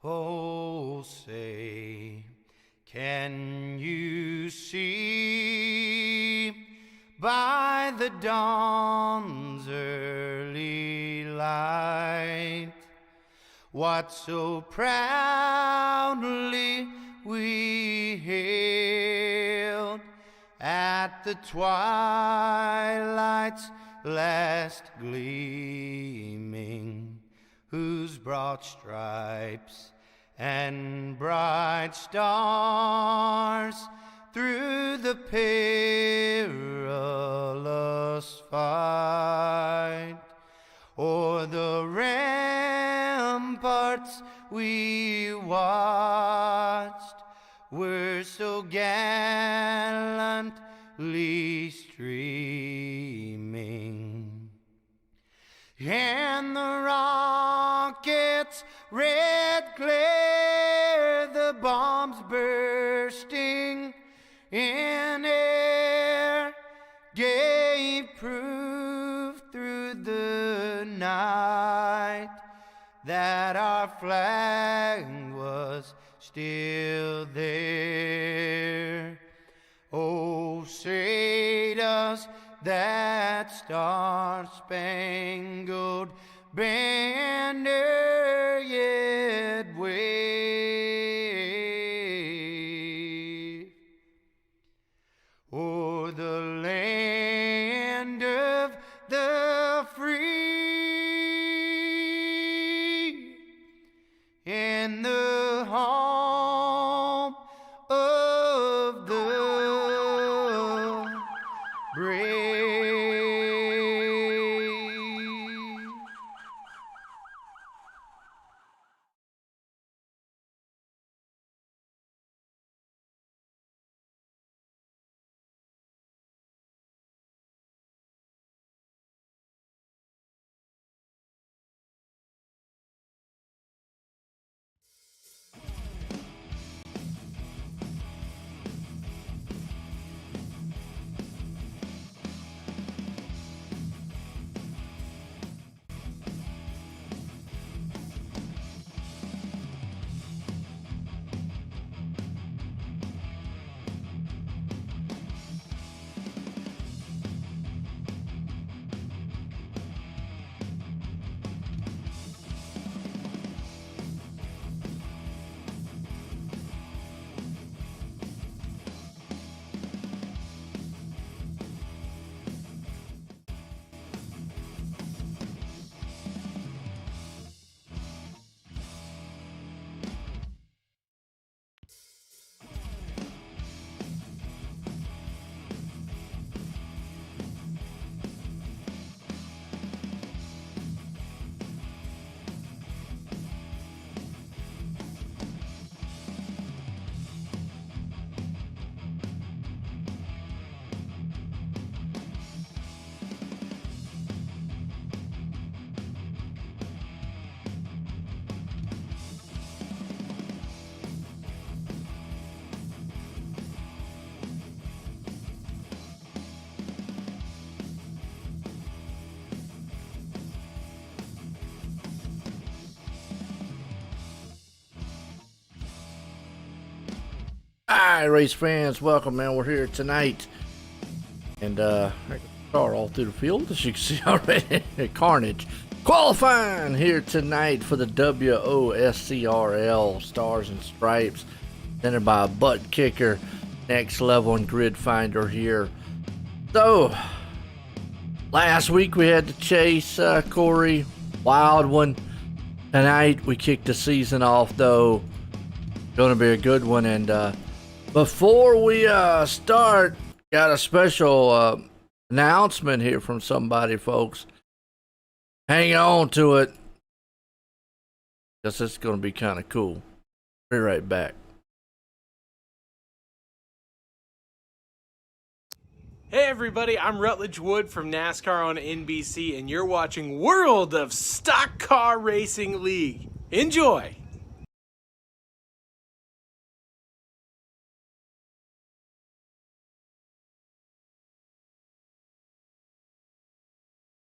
Oh, say, can you see by the dawn's early light what so proudly we hailed at the twilight's last gleaming, whose broad stripes and bright stars through the perilous fight o'er the ramparts we watched were so gallantly streaming, and the rockets' red glare, the bombs bursting in air, gave proof through the night that our flag was still there. Oh, say does that star-spangled banner yet wave o'er the land of the free and the home of the brave? Hi, race fans. Welcome, man. We're here tonight. And, I can start all through the field, as you can see already. Carnage. Qualifying here tonight for the WOSCRL Stars and Stripes. Presented by a butt kicker. Next level and grid finder here. So, last week we had to chase Corey. Wild one. Tonight we kicked the season off, though. Gonna be a good one. And, before we start, got a special announcement here from somebody, folks. Hang on to it, because it's going to be kind of cool. Be right back. Hey everybody, I'm Rutledge Wood from NASCAR on NBC, and you're watching World of Stock Car Racing League. Enjoy!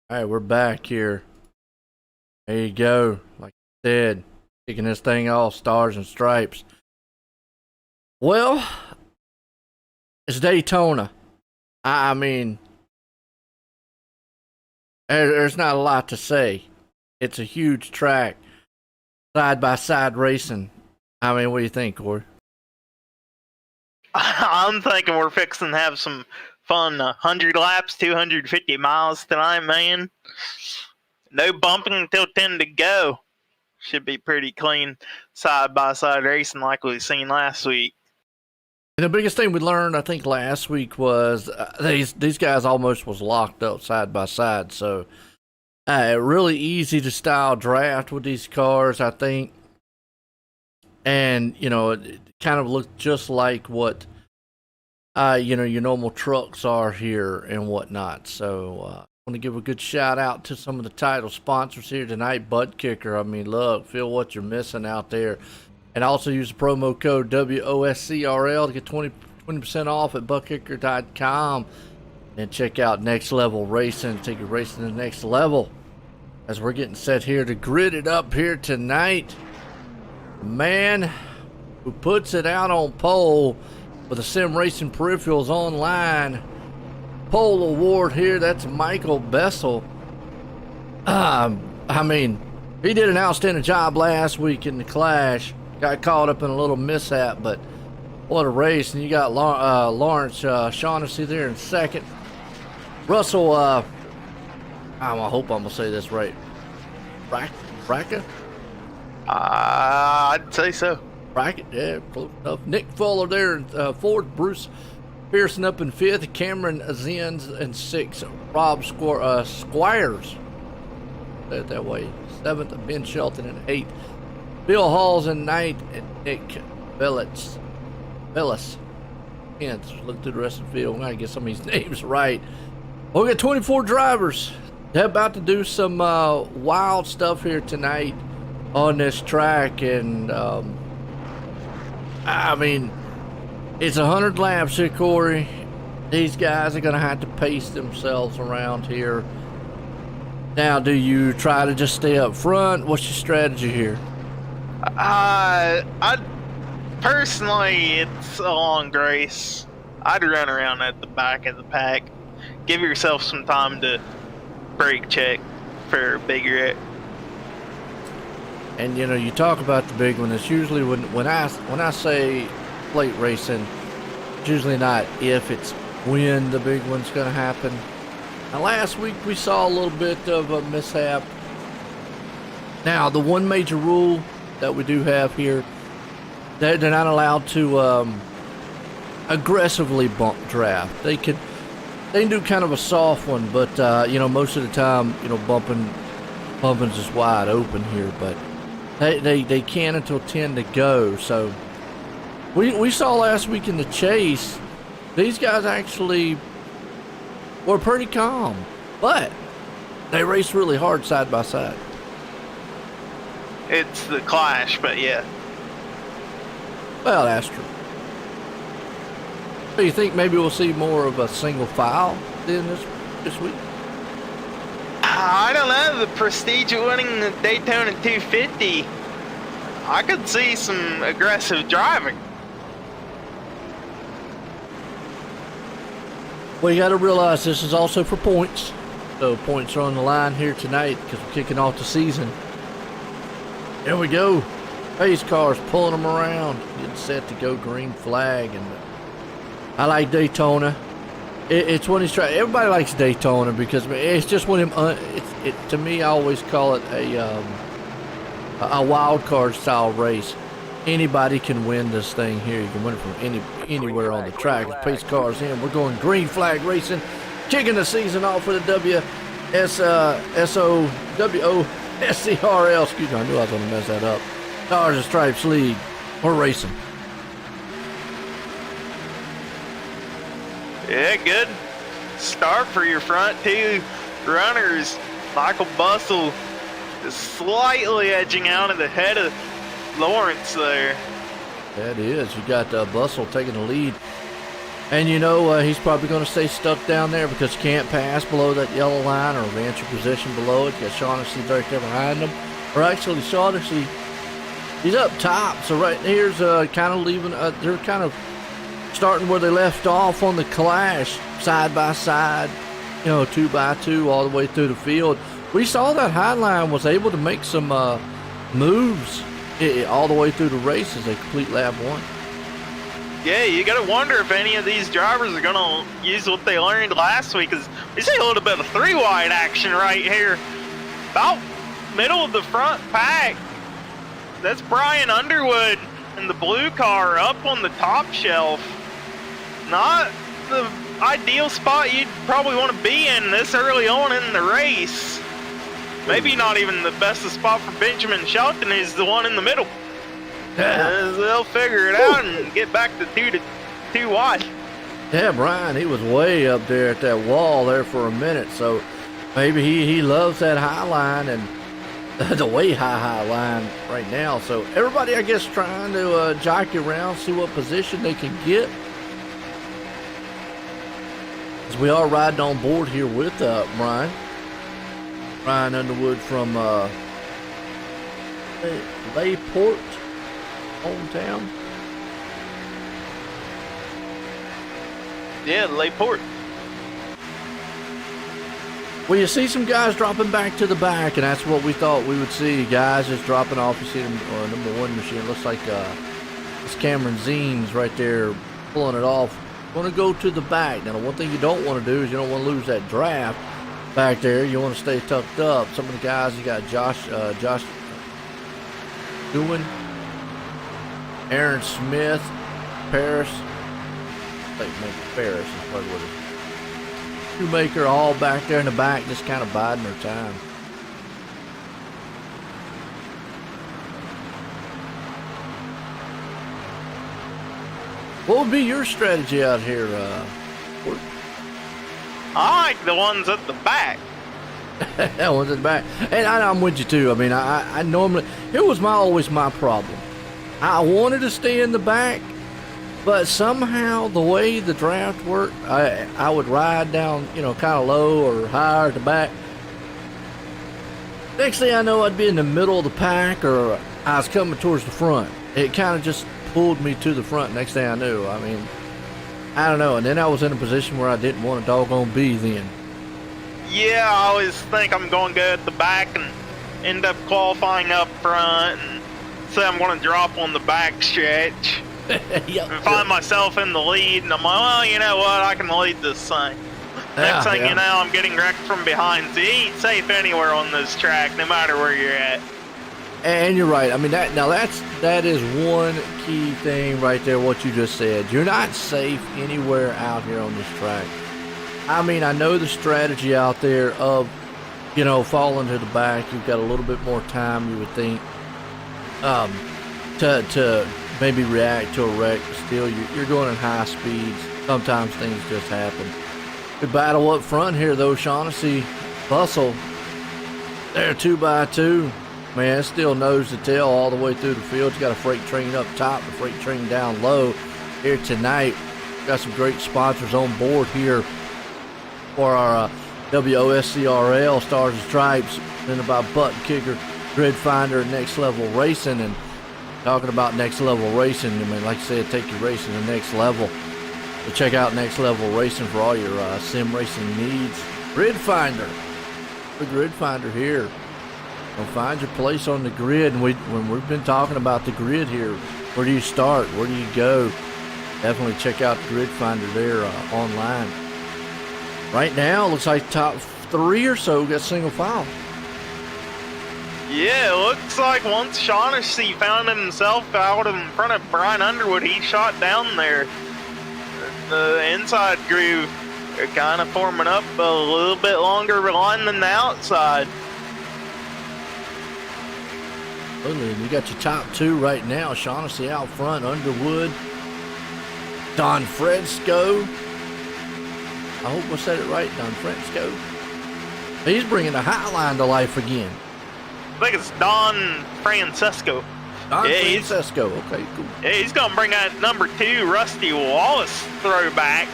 All right, we're back here. There you go. Like I said, kicking this thing off, Stars and Stripes. Well, it's Daytona. I mean, there's not a lot to say. It's a huge track, side-by-side racing. I mean, what do you think, Corey? I'm thinking we're fixing to have some fun 100 laps, 250 miles tonight, man. No bumping until 10 to go. Should be pretty clean side-by-side racing like we've seen last week. And the biggest thing we learned, I think, last week was these guys almost was locked up side by side. So really easy to style draft with these cars, I think. And, you know, it kind of looked just like what, you know, your normal trucks are here and whatnot. So I want to give a good shout out to some of the title sponsors here tonight. Butt Kicker. I mean, look, feel what you're missing out there. And also use the promo code WOSCRL to get 20% off at buttkicker.com. And check out Next Level Racing. Take your racing to the next level. As we're getting set here to grid it up here tonight. The man who puts it out on pole with the Sim Racing Peripherals Online pole award here. That's Michael Bessel. I mean, he did an outstanding job last week in the Clash. Got caught up in a little mishap, but what a race. And you got Lawrence Shaughnessy there in second. Russell, I hope I'm going to say this right. Brackett? I'd say so. Brackett, yeah, close enough. Nick Fuller there in fourth. Bruce Pearson up in fifth. Cameron Zins in sixth. Rob Squires, say it that way, seventh. Ben Shelton in eighth. Bill Hall's in ninth, and Nick Bellis. Can't look through the rest of the field. I gotta get some of these names right. Well, we got 24 drivers. They're about to do some wild stuff here tonight on this track, and I mean, it's 100 laps here, Corey. These guys are gonna have to pace themselves around here. Now, do you try to just stay up front? What's your strategy here? I personally, it's a long race. I'd run around at the back of the pack. Give yourself some time to brake check for a big wreck. And you know, you talk about the big one. It's usually when I say plate racing, it's usually not if, it's when the big one's going to happen. Now, last week we saw a little bit of a mishap. Now, the one major rule that we do have here, they're not allowed to aggressively bump draft. They can do kind of a soft one, but you know, most of the time, you know, bumping's just wide open here, but they can until 10 to go. So we saw last week in the chase, these guys actually were pretty calm, but they raced really hard side by side. It's the Clash, but yeah. Well, that's true. So you think maybe we'll see more of a single file then this week? I don't know. The prestige of winning the Daytona 250, I could see some aggressive driving. Well, you got to realize this is also for points. So points are on the line here tonight because we're kicking off the season. There we go. Pace cars pulling them around, getting set to go green flag. And I like Daytona. It's when he's trying. Everybody likes Daytona because it's just when to me, I always call it a wild card style race. Anybody can win this thing here. You can win it from anywhere on the track. With pace cars in, we're going green flag racing, kicking the season off with a WOSCRL. Excuse me, I knew I was going to mess that up. Stars and Stripes League. We're racing. Yeah, good start for your front two runners. Michael Bustle is slightly edging out of the head of Lawrence there. That is. You got Bustle taking the lead. And you know, he's probably going to stay stuck down there because you can't pass below that yellow line or advance your position below it. You got Shaughnessy right there behind him. Or actually, Shaughnessy He's up top, so right here's kind of leaving. They're kind of starting where they left off on the clash, side by side, 2 by 2 all the way through the field. We saw that Highline was able to make some moves all the way through the race as they complete lap 1. Yeah, you got to wonder if any of these drivers are going to use what they learned last week, because we see a little bit of 3-wide action right here. About middle of the front pack. That's Brian Underwood in the blue car up on the top shelf. Not the ideal spot you'd probably want to be in this early on in the race. Maybe not even the best spot for Benjamin Shelton is the one in the middle. They'll figure it out and get back to 2 wide. Yeah, Brian, he was way up there at that wall there for a minute, so maybe he loves that high line and the way high line right now. So everybody, I guess, trying to jockey around, see what position they can get. As we are riding on board here with Brian Underwood from Layport, hometown. Yeah, Layport. Well, you see some guys dropping back to the back, and that's what we thought we would see. Guys just dropping off. You see them, number 1 machine. Looks like it's Cameron Zeens right there pulling it off. Want to go to the back. Now, the one thing you don't want to do is you don't want to lose that draft back there. You want to stay tucked up. Some of the guys, you got Josh Dewin, Aaron Smith, Paris. I think maybe Paris is probably what it is. Shoemaker all back there in the back, just kind of biding their time. What would be your strategy out here? I like the ones at the back. That one's at the back. And I'm with you too. I mean, I normally, here was always my problem. I wanted to stay in the back, but somehow the way the draft worked, I would ride down, kind of low or higher at the back. Next thing I know, I'd be in the middle of the pack, or I was coming towards the front. It kind of just pulled me to the front. Next thing I knew, I mean, I don't know. And then I was in a position where I didn't want a doggone be then. Yeah, I always think I'm going to go at the back and end up qualifying up front and say I'm going to drop on the back stretch. Yep, and find myself in the lead, and I'm like, well, you know what, I can lead this thing. Next thing you know, I'm getting wrecked from behind. So you ain't safe anywhere on this track, no matter where you're at. And you're right. I mean, that is one key thing right there, what you just said. You're not safe anywhere out here on this track. I mean, I know the strategy out there of, falling to the back. You've got a little bit more time, you would think, to maybe react to a wreck. But still, you're going at high speeds. Sometimes things just happen. Good battle up front here, though, Shaughnessy. Bustle. They're 2 by 2. Man, it's still nose to tail all the way through the field. You got a freight train up top, a freight train down low here tonight. Got some great sponsors on board here for our WOSCRL Stars and Stripes, then about Button Kicker, Grid Finder, Next Level Racing. And talking about Next Level Racing, I mean, like I said, take your racing to the next level. So check out Next Level Racing for all your sim racing needs. Grid Finder, the Grid Finder here. Well, find your place on the grid. And when we've been talking about the grid here, where do you start? Where do you go? Definitely check out the Grid Finder there online. Right now, looks like top 3 or so got single file. Yeah, it looks like once Shaughnessy found himself out in front of Brian Underwood, he shot down there. The inside groove, they're kind of forming up a little bit longer line than the outside. And you got your top 2 right now. Shaughnessy out front, Underwood, Don Fresco. I hope I said it right, Don Fresco. He's bringing the high line to life again. I think it's Don Francesco. Francesco, okay, cool. Yeah, he's going to bring that number 2 Rusty Wallace throwback.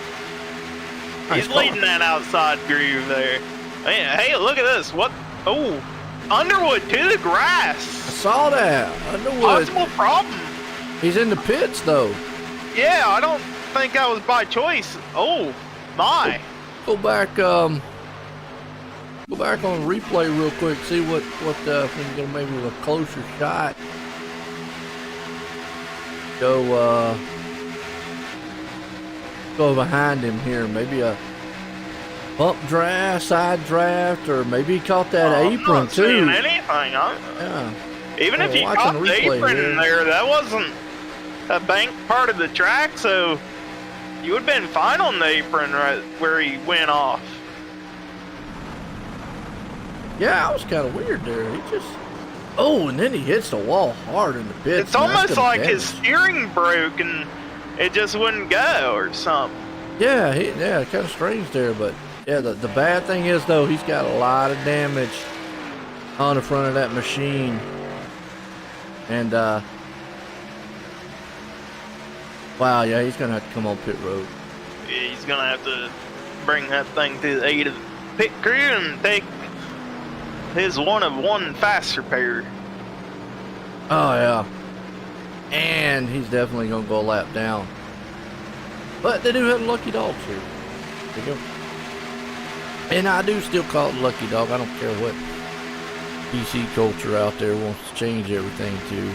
Nice He's leading that outside groove there. Man, hey, look at this. What? Oh, Underwood to the grass. I saw that. Underwood. Possible problem. He's in the pits though. Yeah, I don't think that was by choice. Oh my. Go back on replay real quick. See what if we can get maybe a closer shot. Go behind him here. Maybe a bump draft, side draft, or maybe he caught that apron I'm not too. seeing anything. Yeah. Even if you caught the apron in there, that wasn't a bank part of the track, so you would have been fine on the apron right where he went off. Yeah, it was kind of weird there. He just, and then he hits the wall hard in the pits. It's almost like his steering broke and it just wouldn't go or something. Yeah, kind of strange there, but yeah, the bad thing is though, he's got a lot of damage on the front of that machine, and wow, yeah, he's gonna have to come on pit road. Yeah, he's gonna have to bring that thing to the aid of the pit crew and take his one-of-one fast repair. Oh yeah, and he's definitely gonna go a lap down. But they do have lucky dogs here. They do. And I do still call it lucky dog. I don't care what PC culture out there wants to change everything to.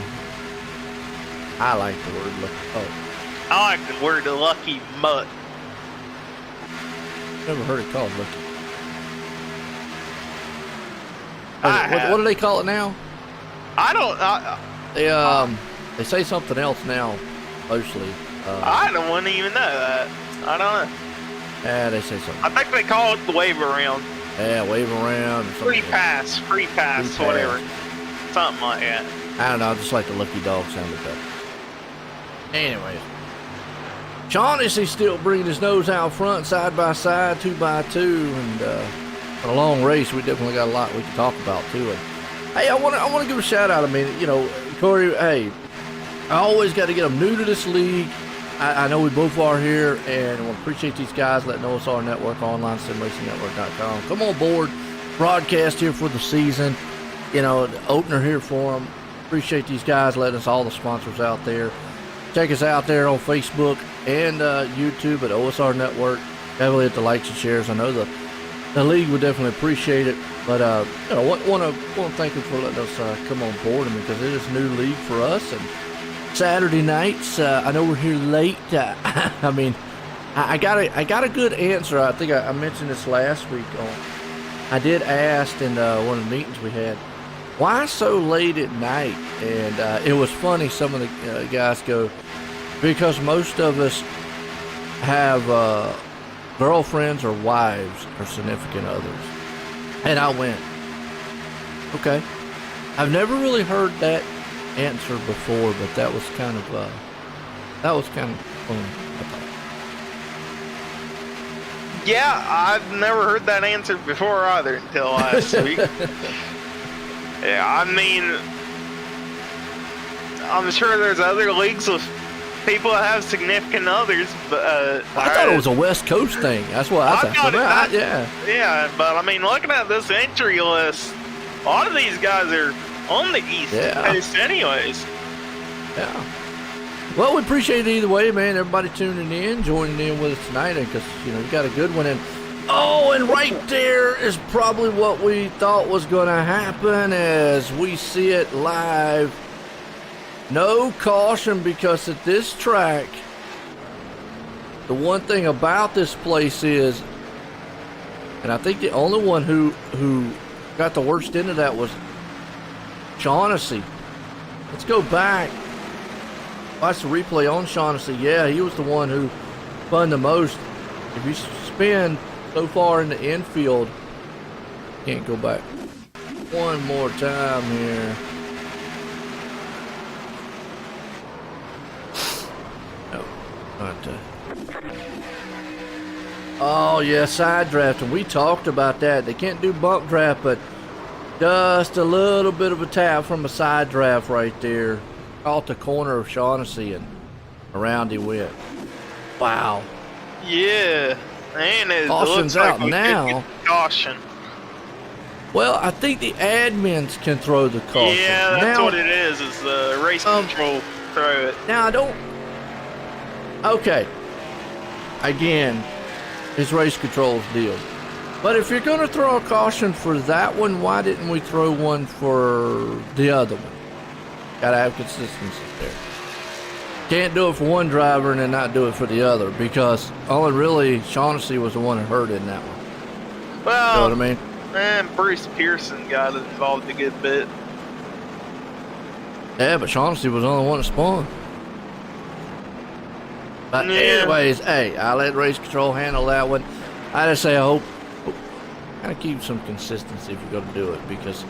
I like the word lucky dog. I like the word lucky mutt. Never heard it called lucky. What do they call it now? I don't. They say something else now, mostly. I wouldn't even know that. I don't know. Yeah, they say something. I think they call it the wave around. Yeah, wave around. Or free pass, whatever. Something like that. I don't know. I just like the lucky dog sounded better. Anyways, Shaughnessy's still bringing his nose out front, side by side, 2x2, and in a long race, we definitely got a lot we can talk about too. And hey, I want to give a shout out. I mean, Corey. Hey, I always got to get them new to this league. I know we both are here, and I want to appreciate these guys letting OSR Network, online simracingnetwork.com. Come on board, broadcast here for the season. The opener here for them. Appreciate these guys letting us, all the sponsors out there. Check us out there on Facebook and YouTube at OSR Network. Definitely hit the likes and shares. I know the league would definitely appreciate it, but want to thank them for letting us come on board. Because it is a new league for us, and Saturday nights. I know we're here late. I mean, I got a good answer. I think I mentioned this last week. I did ask in one of the meetings we had, why so late at night? And it was funny. Some of the guys go, because most of us have girlfriends or wives or significant others. And I went, okay. I've never really heard that answer before, but that was kind of fun. Yeah, I've never heard that answer before either until last week. Yeah, I mean, I'm sure there's other leagues with people that have significant others, but I thought it was a West Coast thing. That's what I thought. Yeah, but I mean, looking at this entry list, a lot of these guys are on the East Coast anyways. Yeah. Well, we appreciate it either way, man. Everybody tuning in, joining in with us tonight, because you got a good one. And and right there is probably what we thought was going to happen as we see it live. No caution, because at this track, the one thing about this place is, and I think the only one who got the worst end of that was Shaughnessy. Let's go back. Watch the replay on Shaughnessy. Yeah, he was the one who spun the most. If you spin so far in the infield, can't go back. One more time here. No, not that. Oh yeah, side draft, and we talked about that. They can't do bump draft, but just a little bit of a tap from a side draft right there. Caught the corner of Shaughnessy, and around he went. Wow. Yeah. And it Caution's looks out like now. Caution. Well, I think the admins can throw the caution. Yeah, that's now, what it is race control throw it. Now, I don't... Okay. Again, it's race control's deal. But if you're going to throw a caution for that one, why didn't we throw one for the other one? Got to have consistency there. Can't do it for one driver and then not do it for the other, because only really Shaughnessy was the one that hurt in that one. Well, You know what I mean? and Bruce Pearson got involved a good bit. Yeah, but Shaughnessy was the only one that spun. But Yeah. anyways, hey, I let race control handle that one. I just say I hope kind of keep some consistency if you're going to do it, because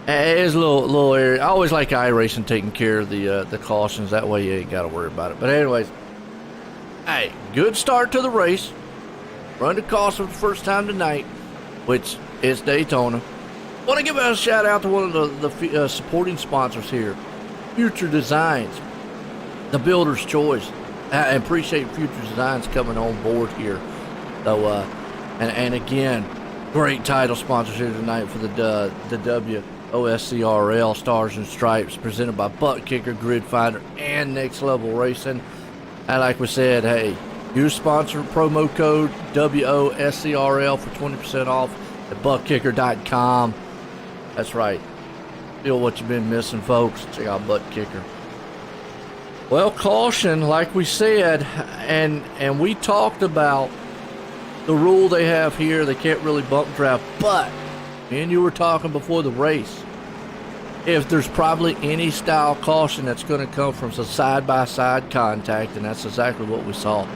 it is a little area. I always like iRacing taking care of the cautions. That way you ain't got to worry about it. But anyways, hey, good start to the race. Run the caution for the first time tonight, which is Daytona. Want to give a shout out to one of the supporting sponsors here, Future Designs, the builder's choice. I appreciate Future Designs coming on board here. So, and again, great title sponsors here tonight for the WOSCRL Stars and Stripes, presented by Butt Kicker, Grid Finder, and Next Level Racing. And like we said, hey, use sponsor promo code WOSCRL for 20% off at buttkicker.com. That's right. Feel what you've been missing, folks. Check out Butt Kicker. Well, caution, like we said, and we talked about the rule they have here. They can't really bump draft, but me and you were talking before the race. If there's probably any style caution that's going to come from some side-by-side contact, and that's exactly what we saw.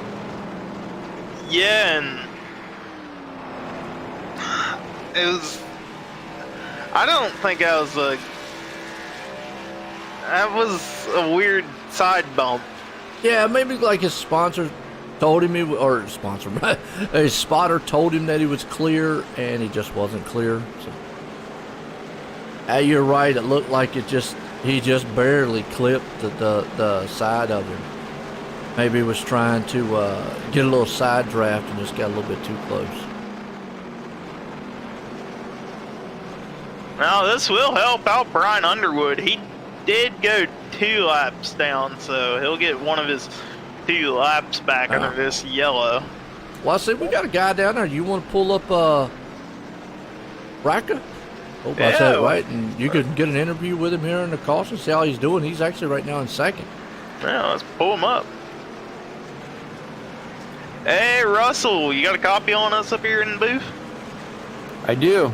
Yeah, and it was. I don't think that was a weird side bump. Yeah, maybe like his sponsor told him his spotter told him that he was clear, and he just wasn't clear. So, you're right. It looked like he just barely clipped the side of him. Maybe he was trying to get a little side draft and just got a little bit too close. Now this will help out Brian Underwood. He did go 2 laps down, so he'll get one of his 2 laps back under this yellow. Well, I said we got a guy down there. You want to pull up Raka? Hope I said it right. And you can get an interview with him here in the caution, see how he's doing. He's actually right now in second. Yeah, let's pull him up. Hey, Russell, you got a copy on us up here in the booth? I do.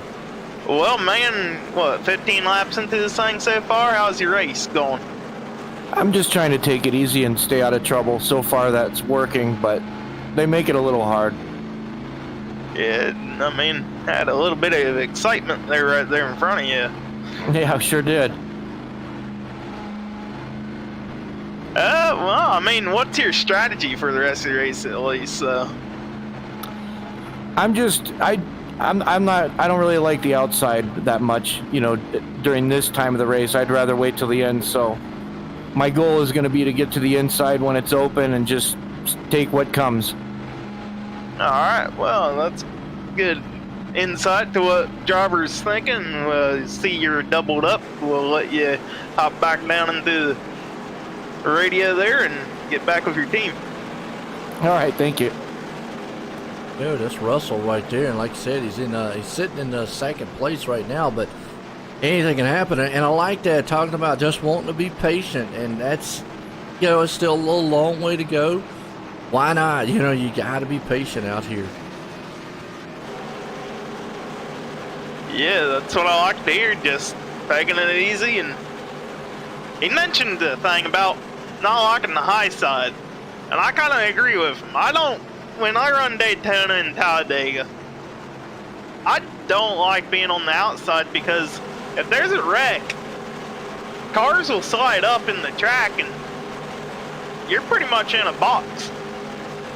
Well, man, what, 15 laps into this thing so far? How's your race going? I'm just trying to take it easy and stay out of trouble. So far that's working, but they make it a little hard. Yeah, I mean, had a little bit of excitement there right there in front of you. Yeah, I sure did. Well, I mean, what's your strategy for the rest of the race at least? I don't really like the outside that much, during this time of the race. I'd rather wait till the end. So my goal is going to be to get to the inside when it's open and just take what comes. All right, well, that's good insight to what driver's thinking. See you're doubled up. We'll let you hop back down into the radio there and get back with your team. All right, thank you. Dude, that's Russell right there, and like I said, he's sitting in the second place right now, but anything can happen, and I like that, talking about just wanting to be patient, and that's, it's still a little long way to go. Why not? You got to be patient out here. Yeah, that's what I like to hear, just taking it easy. And he mentioned the thing about not liking the high side, and I kind of agree with him. When I run Daytona and Talladega, I don't like being on the outside, because if there's a wreck, cars will slide up in the track and you're pretty much in a box.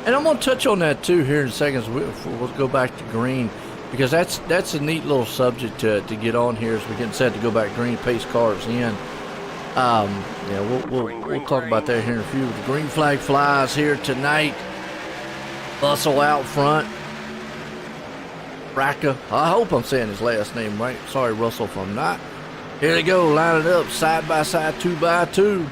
And I'm going to touch on that too here in a second. We'll go back to green, because that's a neat little subject to get on here as we're getting set to go back green, pace cars in. We'll talk about that here in a few. The green flag flies here tonight. Bustle out front. Bracca. I hope I'm saying his last name right. Sorry, Russell, if I'm not. Here they go, line it up, side by side, 2x2.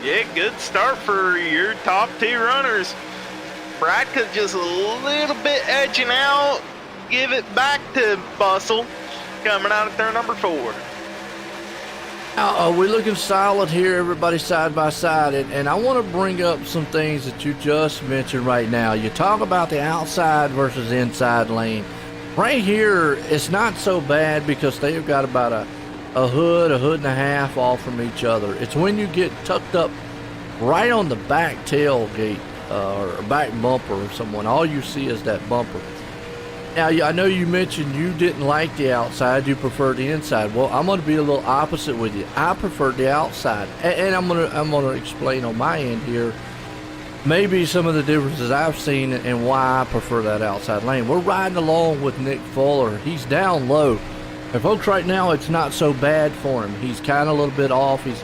Yeah, good start for your top two runners. Bracca just a little bit edging out. Give it back to Bustle, coming out of turn number 4. Now, we're looking solid here, everybody side by side, and I want to bring up some things that you just mentioned right now. You talk about the outside versus inside lane. Right here, it's not so bad because they've got about a hood and a half off from each other. It's when you get tucked up right on the back tailgate or back bumper of someone, all you see is that bumper. Now, I know you mentioned you didn't like the outside, you preferred the inside. Well, I'm going to be a little opposite with you. I preferred the outside, and I'm going to explain on my end here maybe some of the differences I've seen and why I prefer that outside lane. We're riding along with Nick Fuller. He's down low. And folks, right now it's not so bad for him. He's kind of a little bit off. He's,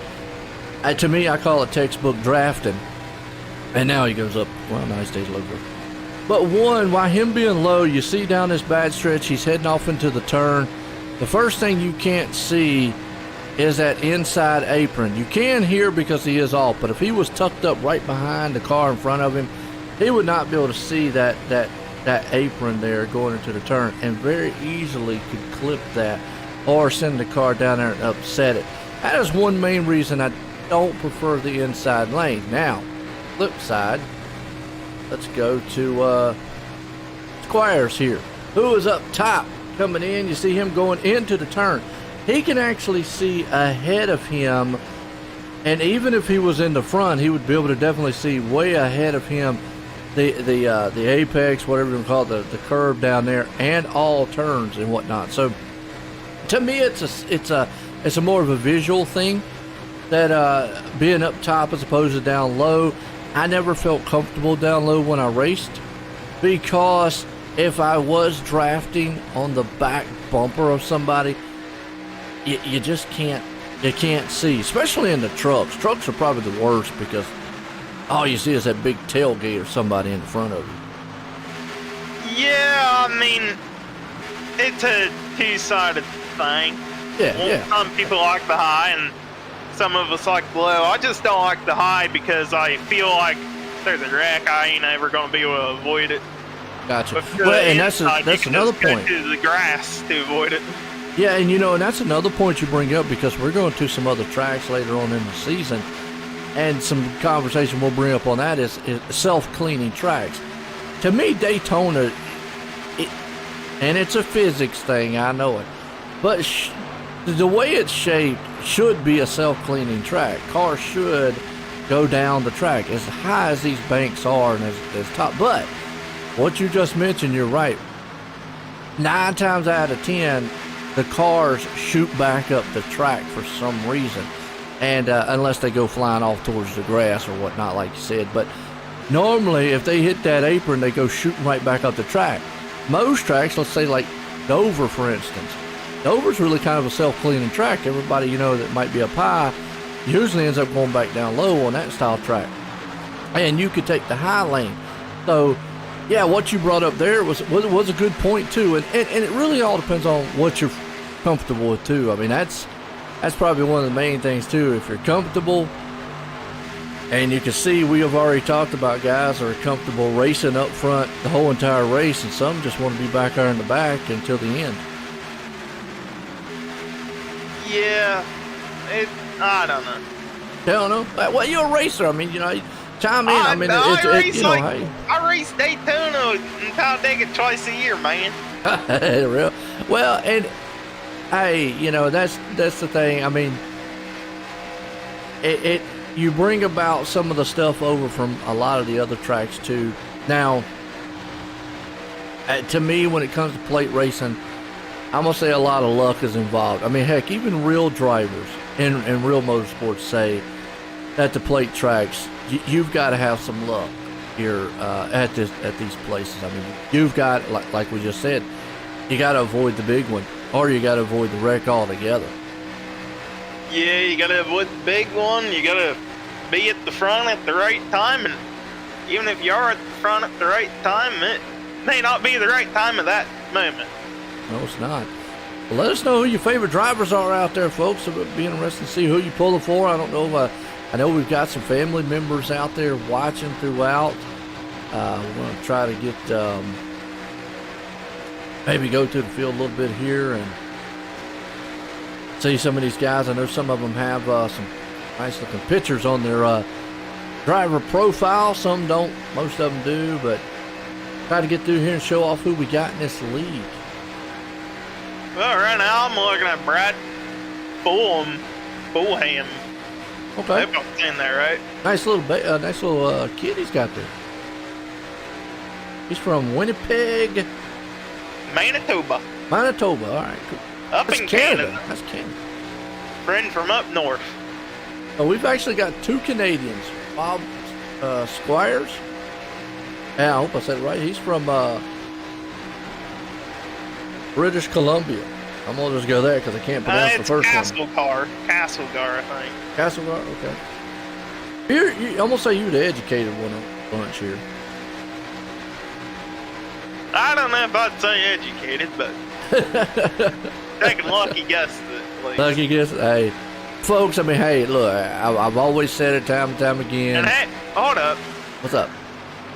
to me, I call it textbook drafting. And now he goes up. Well, nice days over. But one, by him being low, you see down this bad stretch, he's heading off into the turn. The first thing you can't see is that inside apron. You can hear because he is off, but if he was tucked up right behind the car in front of him, he would not be able to see that apron there going into the turn, and very easily could clip that or send the car down there and upset it. That is one main reason I don't prefer the inside lane. Now, flip side, let's go to Squires here, who is up top coming in. You see him going into the turn. He can actually see ahead of him, and even if he was in the front, he would be able to definitely see way ahead of him the apex, whatever you want to call it, the curve down there, and all turns and whatnot. So to me, it's a more of a visual thing, that being up top as opposed to down low. I never felt comfortable down low when I raced, because if I was drafting on the back bumper of somebody, you just can't see, especially in the trucks. Trucks are probably the worst because all you see is that big tailgate or somebody in front of you. Yeah, I mean, it's a two-sided thing. Yeah. Some people like the high and some of us like the low. I just don't like the high because I feel like if there's a wreck, I ain't ever going to be able to avoid it. Gotcha. Well, and that's another point. Go to the grass to avoid it. Yeah, and and that's another point you bring up, because we're going to some other tracks later on in the season, and some conversation we'll bring up on that is self-cleaning tracks. To me, Daytona, and it's a physics thing, I know it, but the way it's shaped should be a self-cleaning track. Cars should go down the track as high as these banks are and as top. But what you just mentioned, you're right. 9 times out of 10, the cars shoot back up the track for some reason, and unless they go flying off towards the grass or whatnot, like you said. But normally, if they hit that apron, they go shooting right back up the track. Most tracks, let's say like Dover, for instance, Dover's really kind of a self-cleaning track. Everybody that might be up high usually ends up going back down low on that style track, and you could take the high lane. So yeah, what you brought up there was a good point too, and it really all depends on what you're comfortable with too. I mean, that's probably one of the main things too. If you're comfortable, and you can see we have already talked about guys that are comfortable racing up front the whole entire race, and some just want to be back there in the back until the end. Yeah, I don't know. Don't know. Well, you're a racer. I mean, chime in. I mean, I race Daytona and Talladega twice a year, man. Real well, and hey, that's the thing. I mean, it you bring about some of the stuff over from a lot of the other tracks too. Now, to me, when it comes to plate racing, I'm gonna say a lot of luck is involved. I mean, heck, even real drivers in real motorsports say that the plate tracks, you've got to have some luck here at these places. I mean, you've got, like we just said, you got to avoid the big one, or you got to avoid the wreck altogether. Yeah, you got to avoid the big one. You got to be at the front at the right time, and even if you are at the front at the right time, may not be the right time at that moment. No, it's not. Well, let us know who your favorite drivers are out there, folks. It would be interesting to see who you pull it for. I don't know. I know we've got some family members out there watching throughout. We're going to try to get maybe go to the field a little bit here and see some of these guys. I know some of them have some nice looking pictures on their driver profile. Some don't. Most of them do, but try to get through here and show off who we got in this league. Well, right now I'm looking at Brad Fulham. Okay. I hope I'm saying that right. Nice little kid he's got there. He's from Winnipeg, Manitoba. All right, cool. Up That's in Canada. Canada. That's Canada. Friend from up north. Oh, we've actually got 2 Canadians. Bob Squires. Yeah, I hope I said it right. He's from British Columbia. I'm gonna just go there because I can't pronounce the first one. Castlegar, I think. Castlegar, okay. I'm gonna say you're the educated one of the bunch here. I don't know if I'd say educated, but taking lucky guesses at least. Lucky guess. Hey, folks. I mean, hey, look. I've always said it time and time again. And hey, hold up. What's up?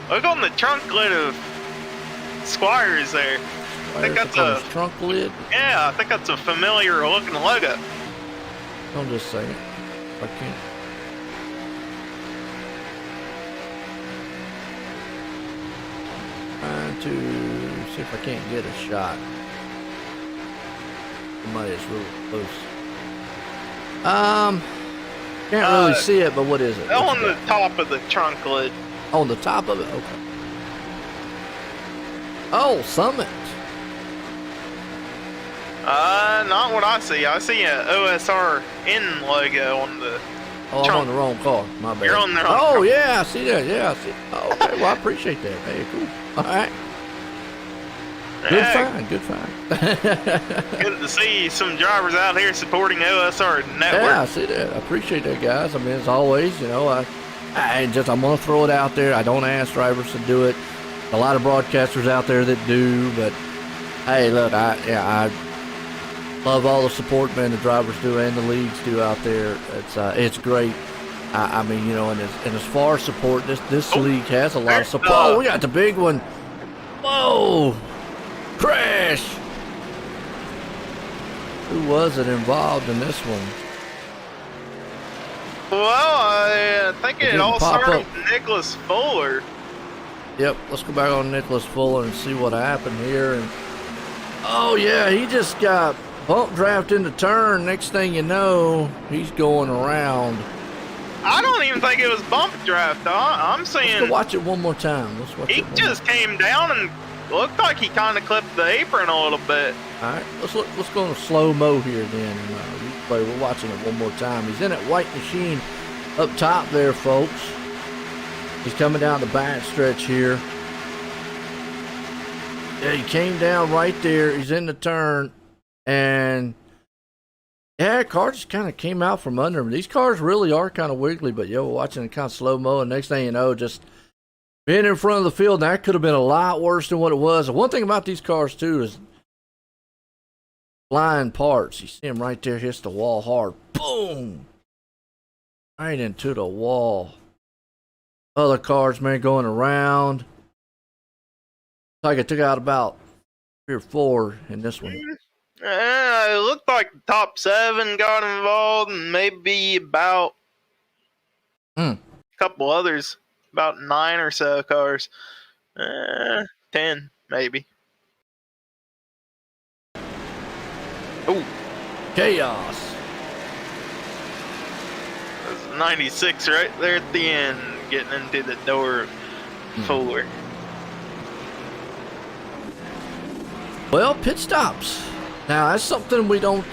Look on the trunk lid of Squires there. I think that's a trunk lid. Yeah, I think that's a familiar looking logo. I'm just saying. I can't. Trying to see if I can't get a shot. Somebody's really close. Can't really see it, but what is it? On the top of the trunk lid. On the top of it? Okay. Oh, Summit. Not what I see. I see a OSRN logo on the trunk. I'm on the wrong car. My bad. You're on the wrong car. car. Yeah, I see that. Yeah, I see. Oh, okay, well, I appreciate that. Hey, cool. All right. Good find. Good to see some drivers out here supporting OSR Network. Yeah, I see that. I appreciate that, guys. I mean, as always, you know, I'm going to throw it out there. I don't ask drivers to do it. A lot of broadcasters out there that do, but hey, look, I love all the support, man, the drivers do and the leagues do out there. It's great. I mean, you know, and as far as support, this league has a lot of support. Oh, we got the big one. Whoa! Crash! Who was it involved in this one? Well, I think it all started with Nicholas Fuller. Yep, let's go back on Nicholas Fuller and see what happened here. And oh yeah, he just got bump draft in the turn. Next thing you know, he's going around. I don't even think it was bump draft. I'm saying. Let's go watch it one more time. He just came down and looked like he kind of clipped the apron a little bit. All right, let's go in slow mo here then. We're watching it one more time. He's in that white machine up top there, folks. He's coming down the back stretch here. Yeah, he came down right there. He's in the turn, and yeah, car just kind of came out from under him. These cars really are kind of wiggly, but we're watching it kind of slow mo, and next thing you know, just being in front of the field, that could have been a lot worse than what it was. And one thing about these cars, too, is flying parts. You see him right there, hits the wall hard. Boom! Right into the wall. Other cars, man, going around. Like it took out about 3 or 4 in this one. It looked like the top 7 got involved, and maybe about a couple others. About 9 or so cars. 10, maybe. Oh. Chaos. There's 96 right there at the end, getting into the door of Fuller. Well, pit stops. Now, that's something we don't,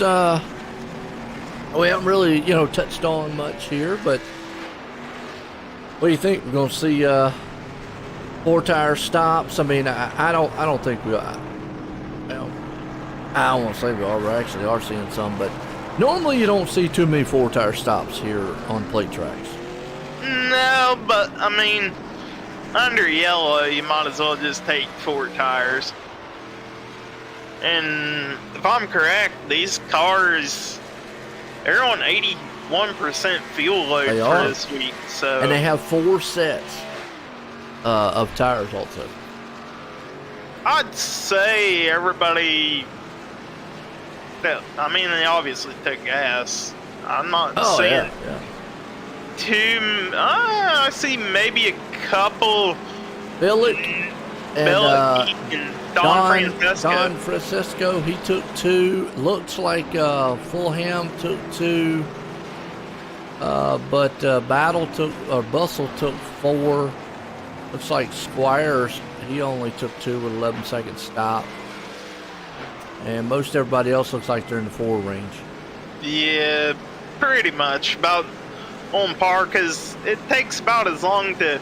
we haven't really, touched on much here, but what do you think? We're going to see 4-tire stops? I mean, I don't think we are. Well, I don't want to say we are. We actually are seeing some, but normally you don't see too many 4-tire stops here on plate tracks. No, but I mean, under yellow, you might as well just take 4 tires. And if I'm correct, these cars, they're on 81% fuel load They for are. this week. So And they have 4 sets of tires also. I'd say everybody. I mean, they obviously took gas. I'm not saying yeah. I see maybe a couple. Billick and And Don Francesco. Don Francisco, he took 2. Looks like Fulham took 2. But Bustle took 4. Looks like Squires, he only took 2 with 11 second stop. And most everybody else looks like they're in the 4 range. Yeah, pretty much about on par, because it takes about as long to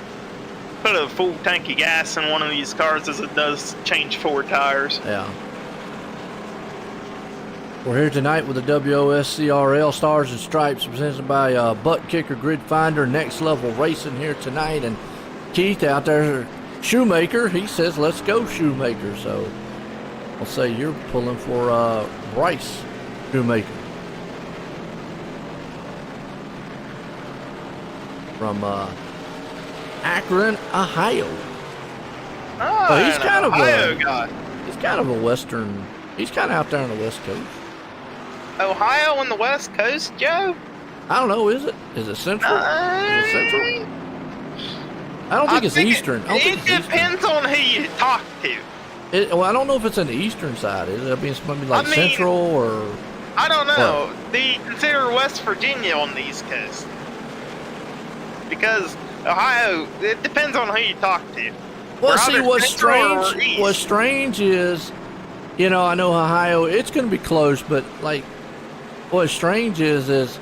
put a full tank of gas in one of these cars as it does change 4 tires. Yeah. We're here tonight with the WOSCRL Stars and Stripes presented by Butt Kicker Grid Finder, Next Level Racing here tonight. And Keith out there, Shoemaker, he says, let's go Shoemaker. So I'll say you're pulling for Bryce Shoemaker from Akron, Ohio. Oh, he's kind of Ohio guy. He's kind of a Western. He's kind of out there on the West Coast. Ohio on the West Coast, Joe? I don't know. Is it? Is it Central? Is it Central? I don't think it's Eastern. I don't think It it's Eastern. depends on who you talk to. Well, I don't know if it's on the Eastern side. Is it? I mean, it's maybe like I mean, Central or. I don't know. Do you consider West Virginia on the East Coast? Because Ohio, it depends on who you talk to. Well, We're see, either what's Central or strange? East. What's strange is, I know Ohio. It's going to be close, but like, what's strange is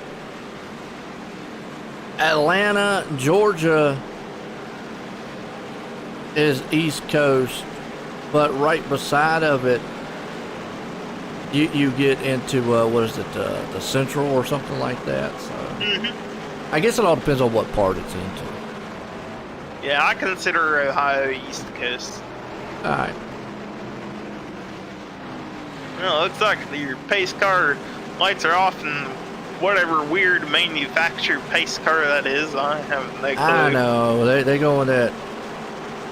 Atlanta, Georgia is East Coast, but right beside of it, you get into what is it, the Central or something like that. So I guess it all depends on what part it's into. Yeah, I consider Ohio East Coast. All right. Well, it looks like your pace car lights are off, and whatever weird manufactured pace car that is, I have no clue. I know they go in that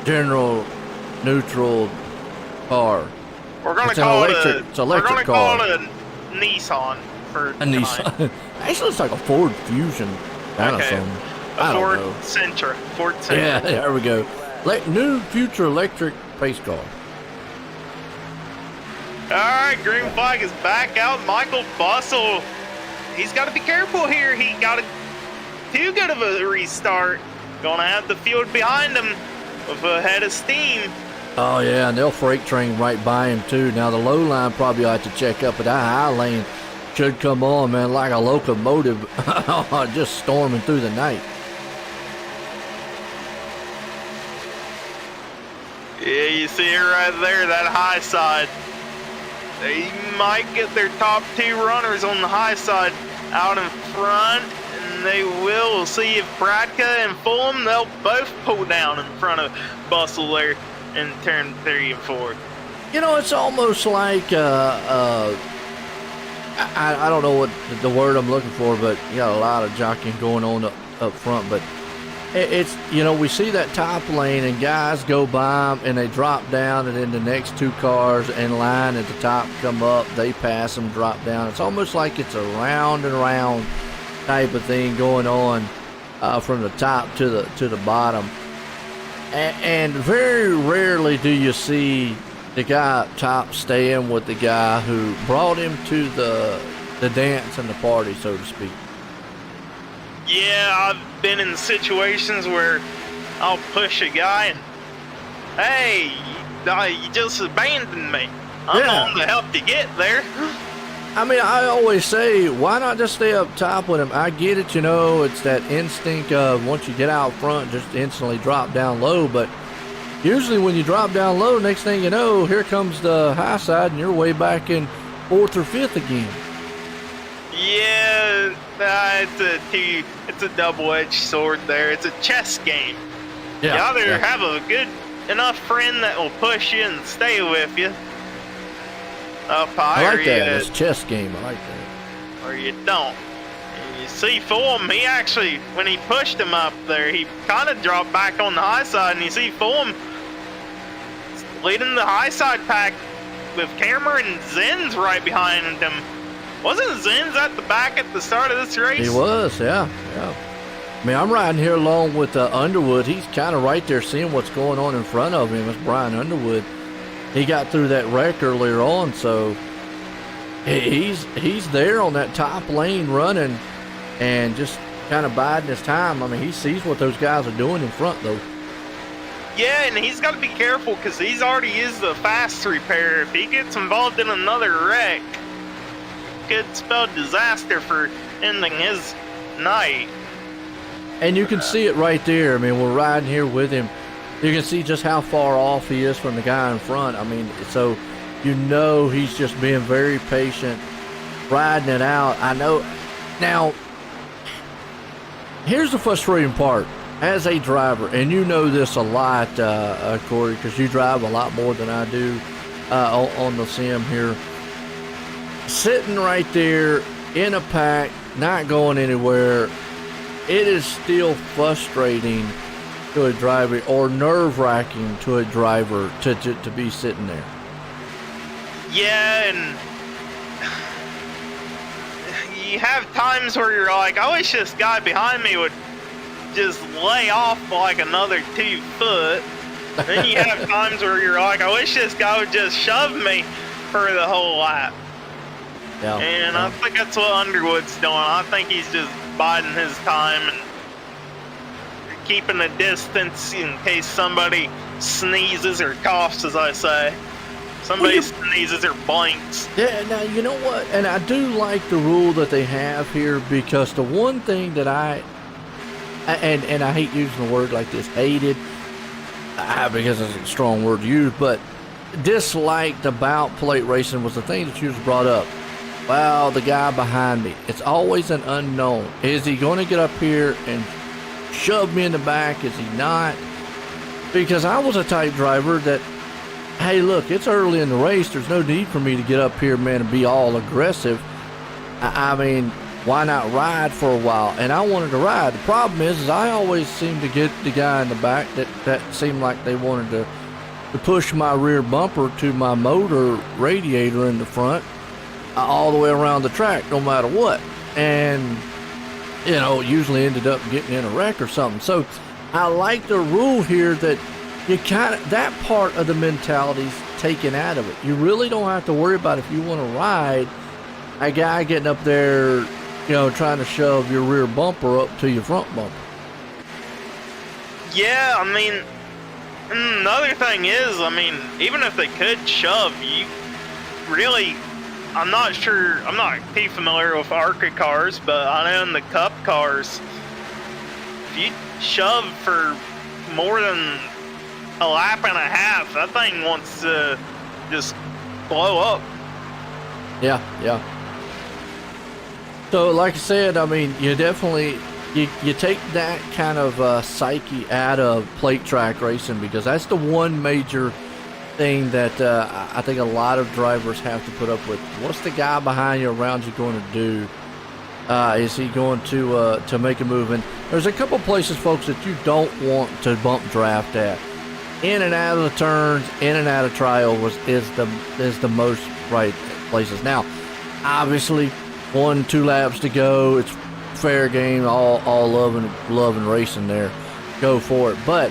general neutral car. We're gonna It's an call electric- it a. it's an electric we're gonna car. call it a Nissan for A tonight. Nissan. Actually, looks like a Ford Fusion. Kind of Okay. something. A I don't Ford know. Sentra. Ford Sentra. Yeah, there we go. New future electric pace car. All right, green flag is back out. Michael Bustle. He's got to be careful here. He got too good of a restart. Gonna have the field behind him with a head of steam. Oh yeah, and they'll freight train right by him too. Now the low line probably ought to check up, but that high lane should come on, man, like a locomotive, just storming through the night. Yeah, you see it right there, that high side. They might get their top 2 runners on the high side out in front, and they will. We'll see if Bradka and Fulham, they'll both pull down in front of Bustle there in turn 3 and 4. It's almost like I don't know what the word I'm looking for, but you got a lot of jockeying going on up front. But it's we see that top lane and guys go by 'em and they drop down, and then the next 2 cars in line at the top come up, they pass them, drop down. It's almost like it's a round and round type of thing going on from the top to the bottom. And very rarely do you see the guy up top staying with the guy who brought him to the dance and the party, so to speak. Yeah, I've been in situations where I'll push a guy and, hey, you just abandoned me. I'm Yeah. on to help you get there. I mean, I always say, why not just stay up top with him? I get it, it's that instinct of once you get out front, just instantly drop down low. But usually when you drop down low, next thing you know, here comes the high side, and you're way back in 4th or 5th again. Yeah, it's a double-edged sword there. It's a chess game. You either have a good enough friend that will push you and stay with you up high, I like that. It's a chess game. I like that. Or you don't. And you see Fulham, he actually, when he pushed him up there, he kind of dropped back on the high side, and you see Fulham leading the high side pack with Cameron Zen's right behind him. Wasn't Zen's at the back at the start of this race? He was, yeah. I mean, I'm riding here along with Underwood. He's kind of right there seeing what's going on in front of him. It's Brian Underwood. He got through that wreck earlier on, so he's there on that top lane running and just kind of biding his time. I mean, he sees what those guys are doing in front, though. Yeah, and he's got to be careful because he's already used the fast repair. If he gets involved in another wreck, could spell disaster for ending his night. And you can see it right there. I mean, we're riding here with him. You can see just how far off he is from the guy in front. I mean, so you know he's just being very patient, riding it out. I know. Now, here's the frustrating part. As a driver, and you know this a lot, Corey, because you drive a lot more than I do on the sim here. Sitting right there in a pack, not going anywhere, it is still frustrating to a driver, or nerve-wracking to a driver to be sitting there. Yeah, and you have times where you're like, I wish this guy behind me would just lay off like another 2 foot. Then you have times where you're like, I wish this guy would just shove me for the whole lap. Yeah. And I think that's what Underwood's doing. I think he's just biding his time and keeping a distance in case somebody sneezes or coughs, as I say. Somebody sneezes or blinks. Yeah, now, you know what? And I do like the rule that they have here, because the one thing that and I hate using a word like this, hated, because it's a strong word to use, but disliked about plate racing was the thing that you just brought up. Well, the guy behind me, it's always an unknown. Is he going to get up here and shove me in the back? Is he not? Because I was a type driver that, hey, look, it's early in the race. There's no need for me to get up here, man, and be all aggressive. I mean, why not ride for a while? And I wanted to ride. The problem is I always seem to get the guy in the back that seemed like they wanted to push my rear bumper to my motor radiator in the front all the way around the track, no matter what. And, you know, usually ended up getting in a wreck or something. So I like the rule here that you kind of, that part of the mentality's taken out of it. You really don't have to worry about if you want to ride a guy getting up there, you know, trying to shove your rear bumper up to your front bumper. Yeah, I mean, another thing is, I mean, even if they could shove, you really, I'm not sure, I'm not too familiar with ARCA cars, but I know in the Cup cars, if you shove for more than a lap and a half, that thing wants to just blow up. Yeah. So, like I said, I mean, you definitely, you take that kind of psyche out of plate track racing, because that's the one major thing that I think a lot of drivers have to put up with. What's the guy behind you around you going to do? Is he going to make a move? And there's a couple places, folks, that you don't want to bump draft at. In and out of the turns, in and out of trial is the most right places. Now, obviously, 1-2 laps to go. It's fair game. All love and racing there. Go for it. But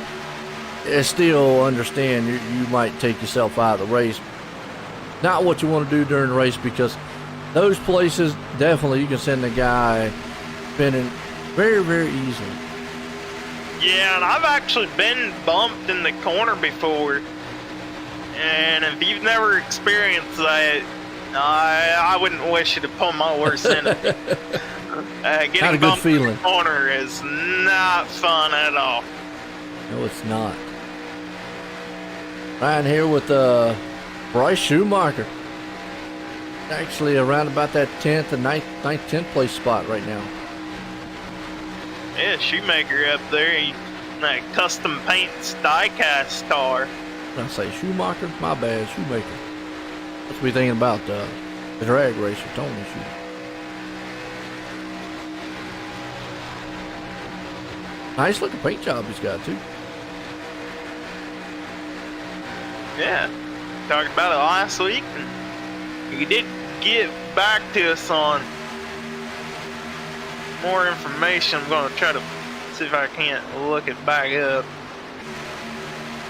still understand you might take yourself out of the race. Not what you want to do during the race, because those places, definitely you can send the guy spinning very, very easily. Yeah, and I've actually been bumped in the corner before. And if you've never experienced that, I wouldn't wish you to pull my worst in it. Getting bumped in the corner is not fun at all. No, it's not. Right here with Bryce Schumacher. Actually around about that 10th and 10th place spot right now. Yeah, Shoemaker up there. that custom paints die-cast car. Did I say Schumacher? My bad, Shoemaker. Let's be thinking about the drag racer, Tony Schumacher. Nice looking paint job he's got too. Yeah, talked about it last week, and he did get back to us on more information. I'm going to try to see if I can't look it back up.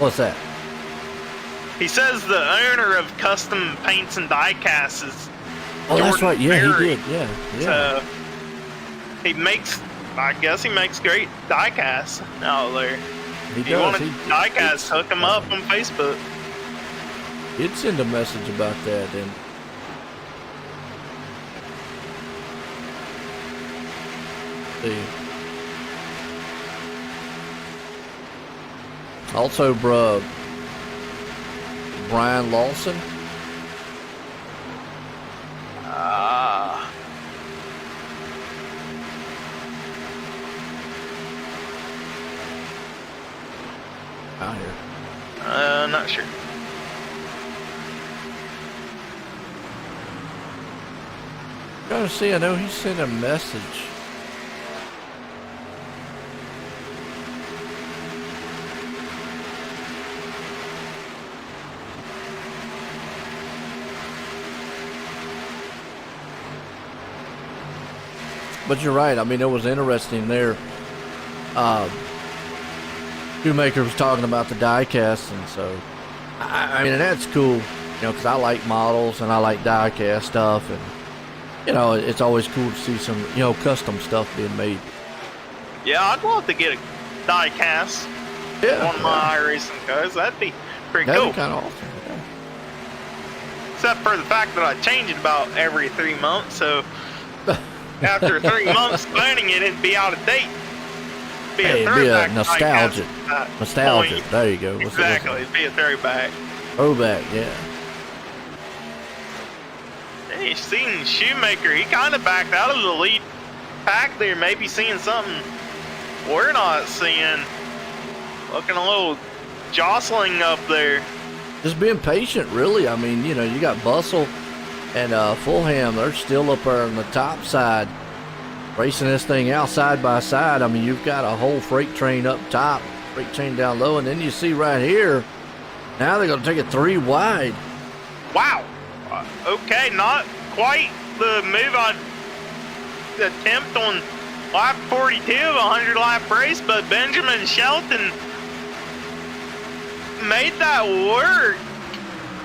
What's that? He says the owner of Custom Paints and Diecasts is Oh, that's Jordan right. Yeah, Berry. he did. Yeah. So he makes, I guess he makes great diecasts out there. He If you does. want a diecast, hook him up on Facebook. He'd send a message about that, and see. Also, Brian Lawson. Out here. Not sure. Trying to see, I know he sent a message. But you're right. I mean, it was interesting there. Shoemaker was talking about the diecast, and so I mean, and that's cool, you know, because I like models and I like diecast stuff, and you know, it's always cool to see some, you know, custom stuff being made. Yeah, I'd love to get a diecast Yeah, on my iRacing cars. That'd be pretty that'd cool. be kind of awesome. Yeah. Except for the fact that I change it about every 3 months, so after 3 months planning it, it'd be out of date. Hey, it'd be a nostalgic. Nostalgic. Point. There you go. Exactly, it'd be a throwback. Throwback, yeah. Hey, you've seen Shoemaker, he kind of backed out of the lead pack there, maybe seeing something we're not seeing. Looking a little jostling up there. Just being patient, really. I mean, you know, you got Bustle and Fulham. They're still up there on the top side, racing this thing out side by side. I mean, you've got a whole freight train up top, freight train down low, and then you see right here, now they're going to take it 3 wide. Wow. Okay, not quite the move I'd attempt on lap 42 of a 100-lap race, but Benjamin Shelton made that work.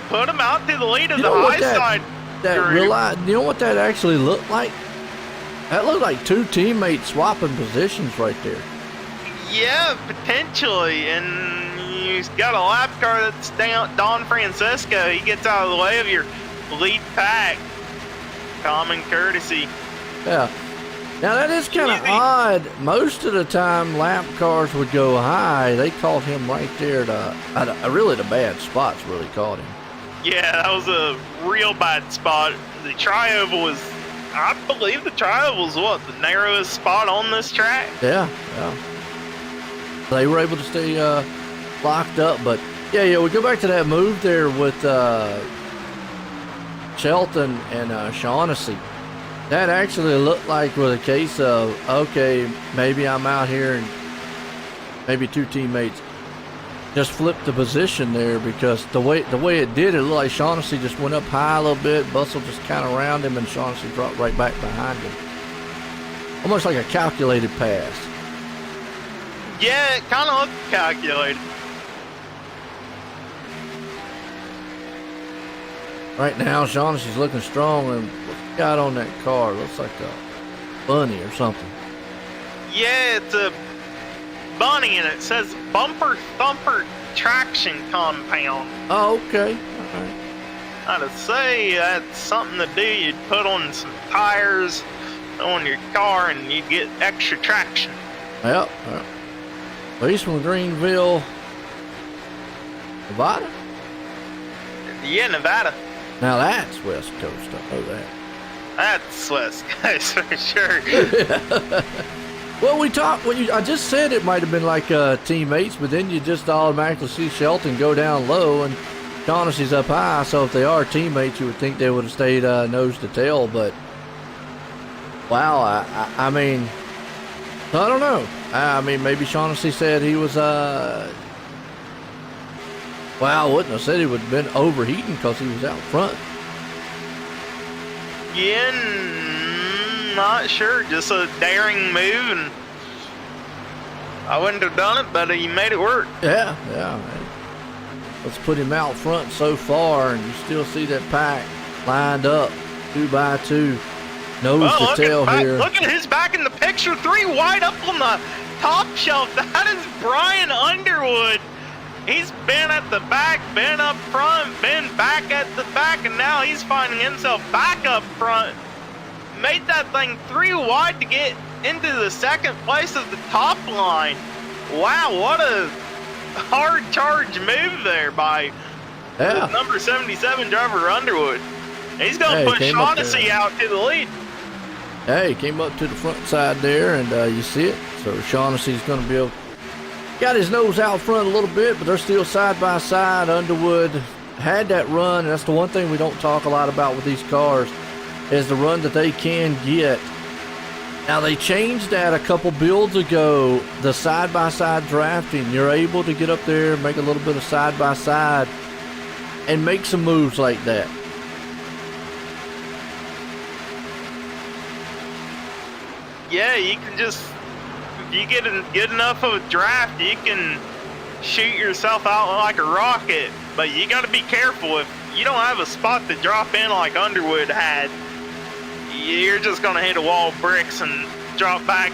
Put him out to the lead of You the know what high side group. You know what that actually looked like? That looked like 2 teammates swapping positions right there. Yeah, potentially. And you've got a lap car that's down. Don Francisco, he gets out of the way of your lead pack. Common courtesy. Yeah. Now that is kind of odd. Most of the time, lap cars would go high. They caught him right there really the bad spots really caught him. Yeah, that was a real bad spot. The tri-oval was, I believe the tri-oval was what, the narrowest spot on this track? Yeah. They were able to stay locked up, but yeah, we go back to that move there with Shelton and Shaughnessy. That actually looked like with a case of, okay, maybe I'm out here and maybe 2 teammates just flipped the position there, because the way it did, it looked like Shaughnessy just went up high a little bit, Bustle just kind of round him, and Shaughnessy dropped right back behind him. Almost like a calculated pass. Yeah, it kind of looked calculated. Right now, Shaughnessy's looking strong, and what's he got on that car? Looks like a bunny or something. Yeah, it's a bunny, and it says bumper thumper traction compound. Oh, okay. All right. I'd say that's something to do. You'd put on some tires on your car, and you get extra traction. Yep. He's from Greenville, Nevada. Yeah, Nevada. Now that's West Coast. I know that. That's West Coast for sure. Well, we talked. I just said it might have been like teammates, but then you just automatically see Shelton go down low and Shaughnessy's up high. So if they are teammates, you would think they would have stayed nose to tail. But wow, I mean, I don't know. I mean, maybe Shaughnessy said he was. Well, I wouldn't have said he would have been overheating because he was out front. Yeah, not sure. Just a daring move, and I wouldn't have done it, but he made it work. Yeah, man. Let's put him out front so far, and you still see that pack lined up 2 by 2, nose to tail here. Look at his back in the picture, 3 wide up on the top shelf. That is Brian Underwood. He's been at the back, been up front, been back at the back, and now he's finding himself back up front. Made that thing 3 wide to get into the second place of the top line. Wow, what a hard charge move there by number 77 driver Underwood. He's going to push Shaughnessy out to the lead. Hey, came up to the front side there, and you see it. So Shaughnessy's going to be able. Got his nose out front a little bit, but they're still side by side. Underwood had that run, and that's the one thing we don't talk a lot about with these cars, is the run that they can get. Now, they changed that a couple builds ago, the side-by-side drafting. You're able to get up there, make a little bit of side-by-side, and make some moves like that. Yeah, you can just, if you get good enough of a draft, you can shoot yourself out like a rocket. But you got to be careful. If you don't have a spot to drop in like Underwood had, you're just going to hit a wall of bricks and drop back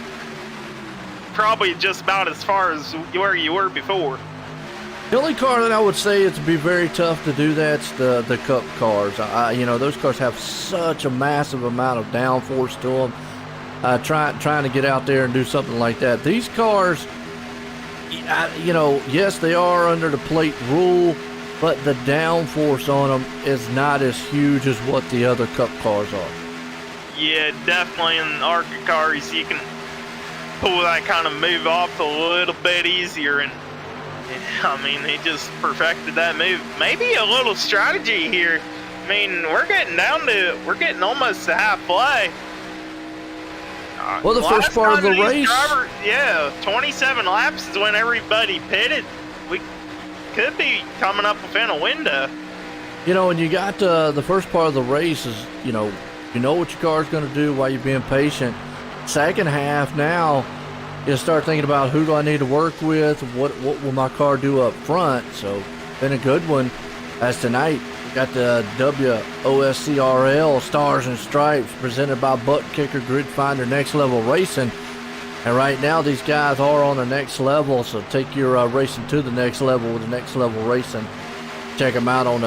probably just about as far as where you were before. The only car that I would say it's be very tough to do that's the Cup cars. Those cars have such a massive amount of downforce to them. Trying to get out there and do something like that. These cars, yes, they are under the plate rule, but the downforce on them is not as huge as what the other Cup cars are. Yeah, definitely in ARCA cars, you can pull that kind of move off a little bit easier. And I mean, he just perfected that move. Maybe a little strategy here. I mean, we're getting almost to halfway. Well, the first part of the race. 27 laps is when everybody pitted. We could be coming up within a window. And you got the first part of the race is, you know what your car's going to do while you're being patient. Second half now, you start thinking about who do I need to work with, what will my car do up front. So, been a good one. As tonight, we got the WOSCRL Stars and Stripes presented by Butt Kicker Grid Finder Next Level Racing. And right now, these guys are on the next level, so take your racing to the next level with the Next Level Racing. Check them out on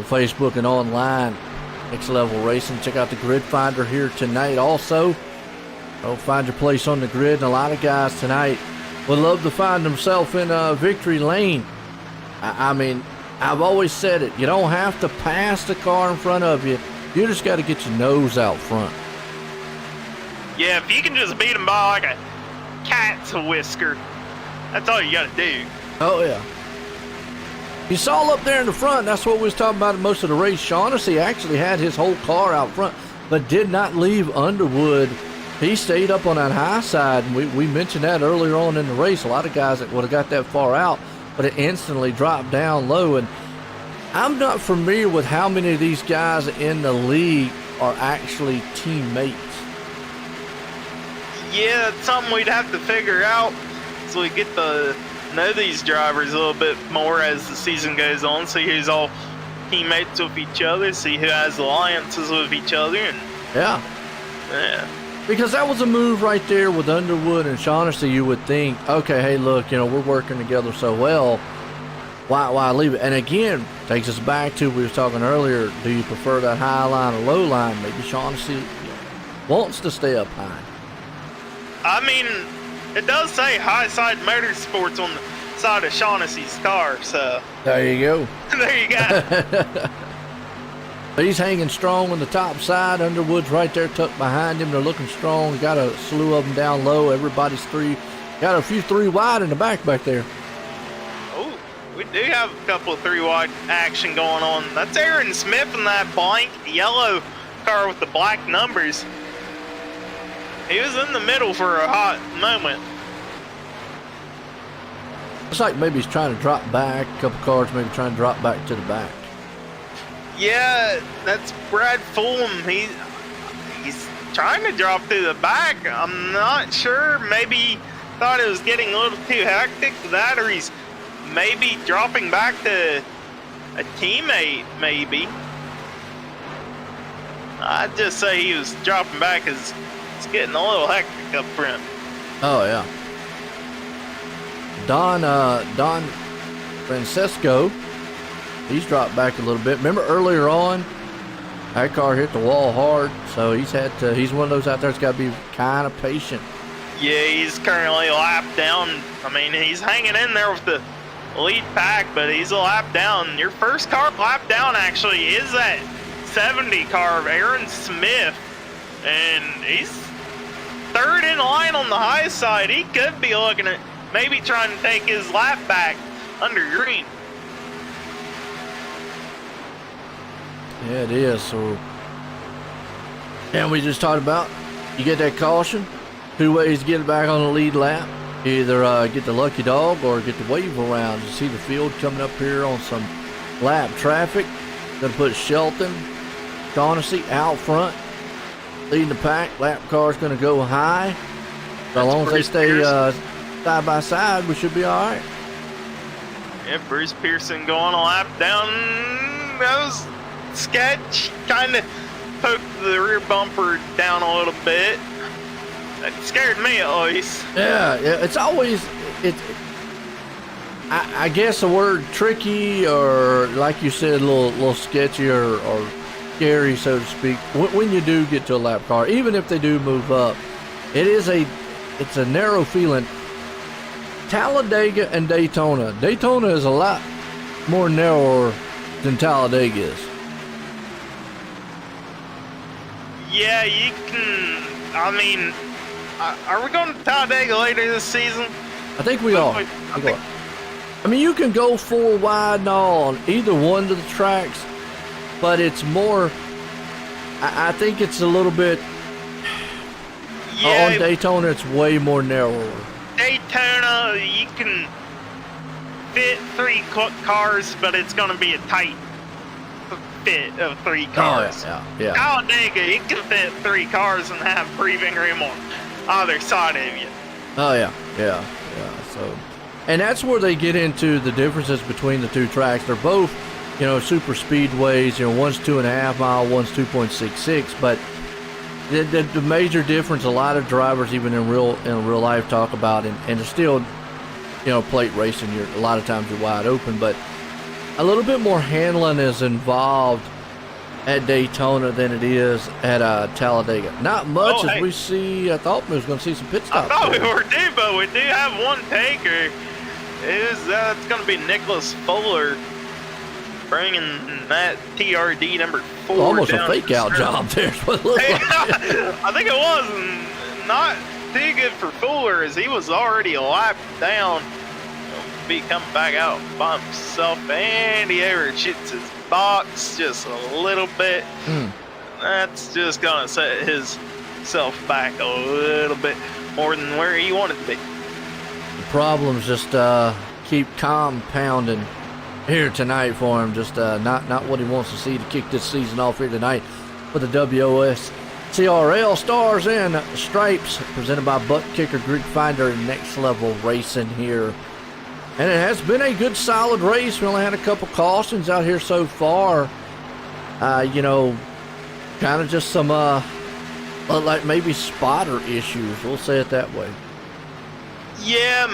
Facebook and online. Next Level Racing. Check out the Grid Finder here tonight also. Find your place on the grid. And a lot of guys tonight would love to find themselves in victory lane. I mean, I've always said it. You don't have to pass the car in front of you. You just got to get your nose out front. Yeah, if you can just beat them by like a cat's whisker, that's all you got to do. Oh, yeah. You saw up there in the front, that's what we was talking about most of the race. Shaughnessy actually had his whole car out front, but did not leave Underwood. He stayed up on that high side, and we mentioned that earlier on in the race. A lot of guys that would have got that far out, but it instantly dropped down low. And I'm not familiar with how many of these guys in the league are actually teammates. Yeah, it's something we'd have to figure out so we get to know these drivers a little bit more as the season goes on, see who's all teammates with each other, see who has alliances with each other. And yeah. Because that was a move right there with Underwood and Shaughnessy. You would think, okay, hey, look, we're working together so well. Why leave it? And again, takes us back to we were talking earlier. Do you prefer that high line or low line? Maybe Shaughnessy wants to stay up high. I mean, it does say High Side Motorsports on the side of Shaughnessy's car, so there you go. There you go. He's hanging strong on the top side. Underwood's right there tucked behind him. They're looking strong. Got a slew of them down low. Everybody's three. Got a few three wide in the back there. Oh, we do have a couple of three wide action going on. That's Aaron Smith in that blank yellow car with the black numbers. He was in the middle for a hot moment. Looks like maybe he's trying to drop back. A couple cars maybe trying to drop back to the back. Yeah, that's Brad Fulham. He's trying to drop through the back. I'm not sure. Maybe thought it was getting a little too hectic with that, or he's maybe dropping back to a teammate, maybe. I'd just say he was dropping back because it's getting a little hectic up front. Oh, yeah. Don Francesco, he's dropped back a little bit. Remember earlier on, that car hit the wall hard, so he's one of those out there that's got to be kind of patient. Yeah, he's currently a lap down. I mean, he's hanging in there with the lead pack, but he's a lap down. Your first car lap down actually is that 70 car of Aaron Smith, and he's third in line on the high side. He could be looking at maybe trying to take his lap back under green. Yeah, it is. So, and we just talked about, you get that caution, two ways to get it back on the lead lap. Either get the lucky dog or get the wave around. You see the field coming up here on some lap traffic. Gonna put Shelton, Shaughnessy out front, leading the pack. Lap car's gonna go high. So long as they stay side by side, we should be all right. Yeah, Bruce Pearson going a lap down. That was sketch. Kind of poked the rear bumper down a little bit. That scared me at least. Yeah, it's always I guess the word tricky, or like you said, a little sketchy or scary, so to speak. When you do get to a lap car, even if they do move up, it's a narrow feeling. Talladega and Daytona. Daytona is a lot more narrower than Talladega is. Yeah, you can. I mean, are we going to Talladega later this season? I think we are. I mean, you can go four wide and all on either one of the tracks, but it's more. I think it's a little bit. Yeah, on Daytona, it's way more narrower. Daytona, you can fit three cars, but it's going to be a tight fit of three cars. Oh, yeah. Talladega, you can fit three cars and have breathing room on either side of you. Oh, yeah. So, and that's where they get into the differences between the two tracks. They're both, super speedways. One's 2.5 mile, one's 2.66, but the major difference a lot of drivers even in real life talk about, and it's still plate racing, a lot of times you're wide open, but a little bit more handling is involved at Daytona than it is at Talladega. Not much as we see. I thought we was going to see some pit stops. I thought we were due, but we do have one taker. It's going to be Nicholas Fuller bringing that TRD number 4. Almost a fake out job there. What it looked like. I think it was not too good for Fuller, as he was already a lap down. He'll be coming back out by himself, and he overshoots his box just a little bit. That's just going to set himself back a little bit more than where he wanted to be. The problems just keep compounding here tonight for him. Just not what he wants to see to kick this season off here tonight for the WOSCRL Stars and Stripes, presented by Butt Kicker Grid Finder and Next Level Racing here. And it has been a good solid race. We only had a couple cautions out here so far. Kind of just some like maybe spotter issues, we'll say it that way. Yeah,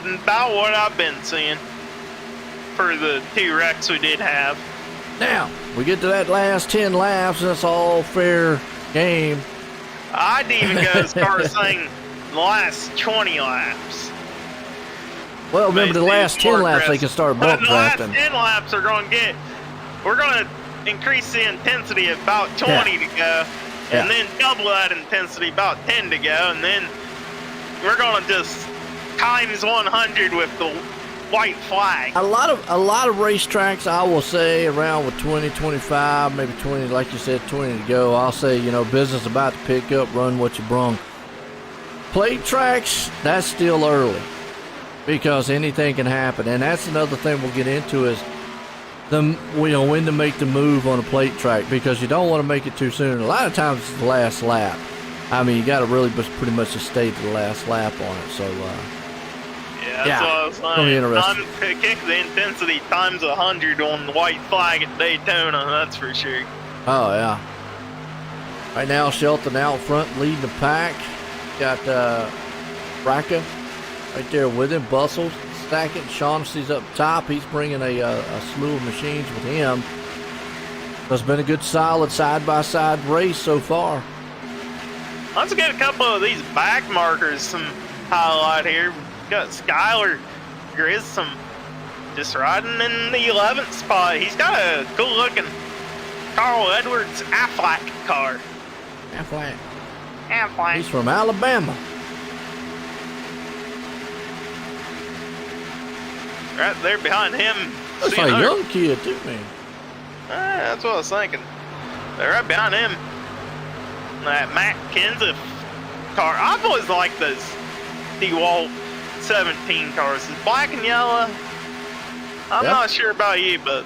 about what I've been seeing for the two wrecks we did have. Now, we get to that last 10 laps, and it's all fair game. I'd even go as far as saying the last 20 laps. Well, remember the last 10 laps they can start bump the drafting. last 10 laps are going to get we're gonna increase the intensity about 20 to go, and then double that intensity about 10 to go, and then we're gonna just times 100 with the white flag. A lot of racetracks, I will say, around with 20, 25, maybe 20, like you said, 20 to go. I'll say, business about to pick up, run what you brung. Plate tracks, that's still early because anything can happen, and that's another thing we'll get into is when to make the move on a plate track, because you don't want to make it too soon. A lot of times it's the last lap. I mean, you got to really pretty much just stay to the last lap on it. So, that's what I was saying. I'm kick the intensity times 100 on the white flag at Daytona, that's for sure. Oh, yeah. Right now, Shelton out front leading the pack. Got Raka right there with him. Bustles second. Shaughnessy's up top. He's bringing a slew of machines with him. It's been a good, solid side-by-side race so far. Let's get a couple of these back markers some highlight here. We've got Skylar Grissom just riding in the 11th spot. He's got a cool-looking Carl Edwards Aflac car. Aflac. Aflac. He's from Alabama. Right there behind him. That's a young kid, too, man. That's what I was thinking. They're right behind him. That Matt Kenseth car. I've always liked those DeWalt 17 cars. It's black and yellow. I'm not sure about you, but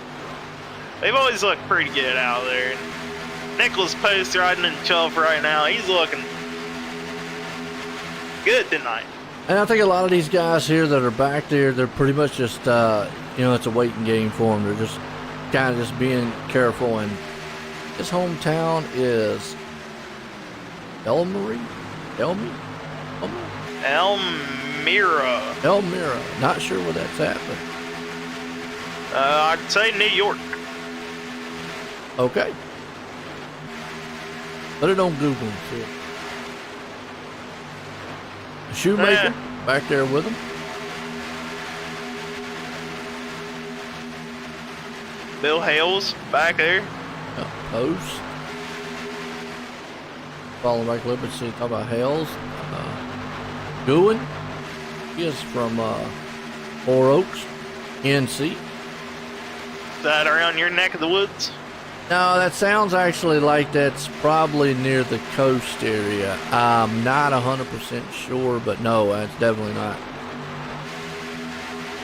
they've always looked pretty good out there. And Nicholas Post riding in 12 right now. He's looking good tonight. And I think a lot of these guys here that are back there, they're pretty much just, it's a waiting game for them. They're just kind of just being careful. And his hometown is Elmira. Not sure where that's at, but I'd say New York. Okay. Put it on Google and see it. Shoemaker back there with him. Bill Hales back there. Post. Follow back a little bit, see, talk about Hales. Goodwin. He is from Four Oaks, NC. Is that around your neck of the woods? No, that sounds actually like that's probably near the coast area. I'm not 100% sure, but no, that's definitely not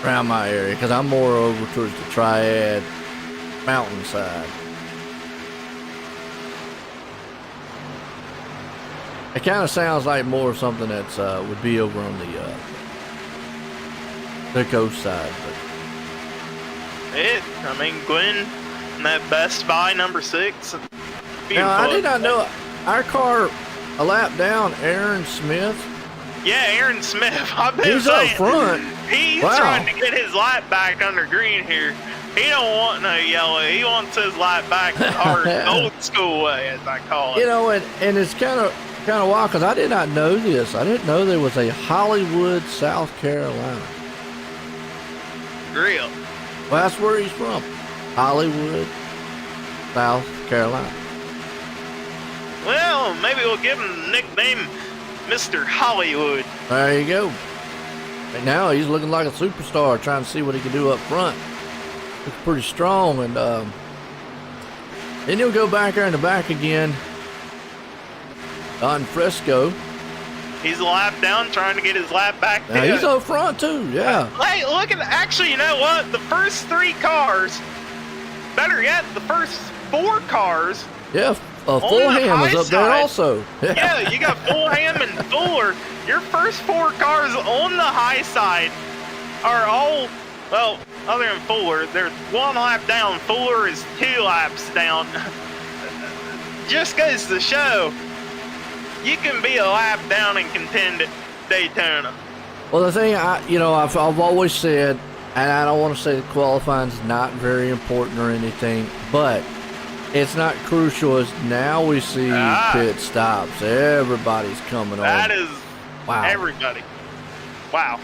around my area, because I'm more over towards the Triad mountainside. It kind of sounds like more something that's would be over on the coast side. But Glenn, and that Best Buy number 6. Now, I did not know our car a lap down. Aaron Smith. Yeah, Aaron Smith. I've been He's saying, up front. He's trying to get his lap back under green here. He don't want no yellow. He wants his lap back the hard, old school way, as I call it. And it's kind of wild, because I did not know this. I didn't know there was a Hollywood, South Carolina. Real. Well, that's where he's from. Hollywood, South Carolina. Well, maybe we'll give him the nickname Mr. Hollywood. There you go. And now he's looking like a superstar, trying to see what he can do up front. Looks pretty strong, and then he'll go back there in the back again. Don Fresco. He's a lap down, trying to get his lap back there. He's up front too, yeah. Hey, look at, actually, you know what? The first 3 cars, better yet, the first 4 cars. Yeah, Fulham was up there also. Yeah, you got Fulham and Fuller. Your first 4 cars on the high side are all, well, other than Fuller, they're 1 lap down. Fuller is 2 laps down. Just goes to show you can be a lap down and contend at Daytona. Well, the thing, I've always said, and I don't want to say that qualifying is not very important or anything, but it's not crucial as now we see pit stops. Everybody's coming on. That is wow. Everybody. Wow.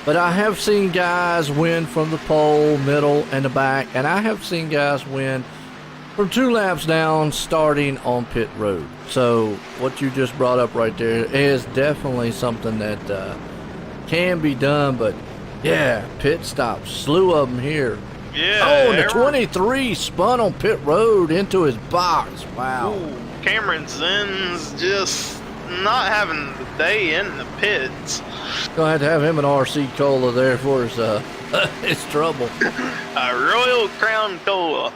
But I have seen guys win from the pole, middle, and the back, and I have seen guys win from 2 laps down starting on pit road. So what you just brought up right there is definitely something that can be done, but yeah, pit stops, slew of them here. Yeah. Oh, and the 23 spun on pit road into his box. Wow. Ooh, Cameron Zinn's just not having the day in the pits. Gonna have to have him an RC Cola there for his his trouble. A Royal Crown Cola.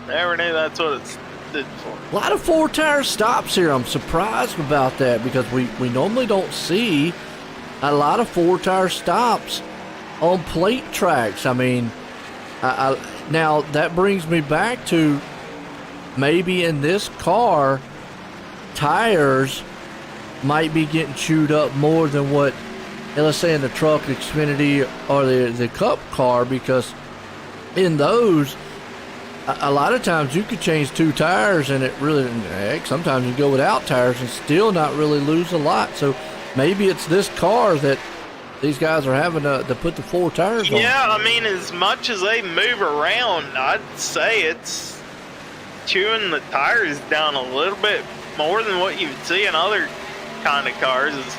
Never knew that's what it stood for. A lot of 4-tire stops here. I'm surprised about that because we normally don't see a lot of 4-tire stops on plate tracks. I mean, now that brings me back to maybe in this car, tires might be getting chewed up more than what, let's say, in the truck, Xfinity, or the Cup car, because in those, a lot of times you could change 2 tires and it really, heck, sometimes you go without tires and still not really lose a lot. So maybe it's this car that these guys are having to put the 4 tires on. Yeah, I mean, as much as they move around, I'd say it's chewing the tires down a little bit more than what you would see in other kind of cars. Is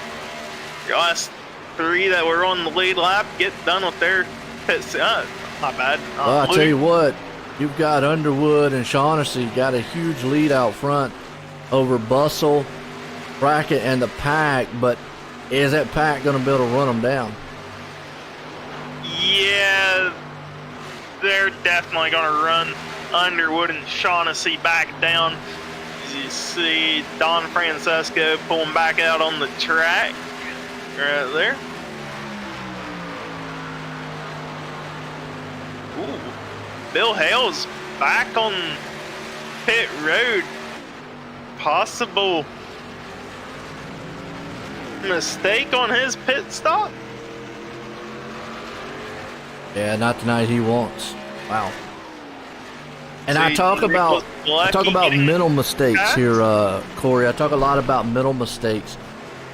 your last 3 that were on the lead lap get done with their pits. Not bad. Well, I tell you what, you've got Underwood and Shaughnessy got a huge lead out front over Bustle, Brackett, and the pack, but is that pack going to be able to run them down? Yeah, they're definitely going to run Underwood and Shaughnessy back down. As you see Don Francesco pulling back out on the track right there. Ooh, Bill Hale's back on pit road. Possible mistake on his pit stop? Yeah, not the night he wants. Wow. And So I talk about getting mental mistakes passed? here, Corey. I talk a lot about mental mistakes,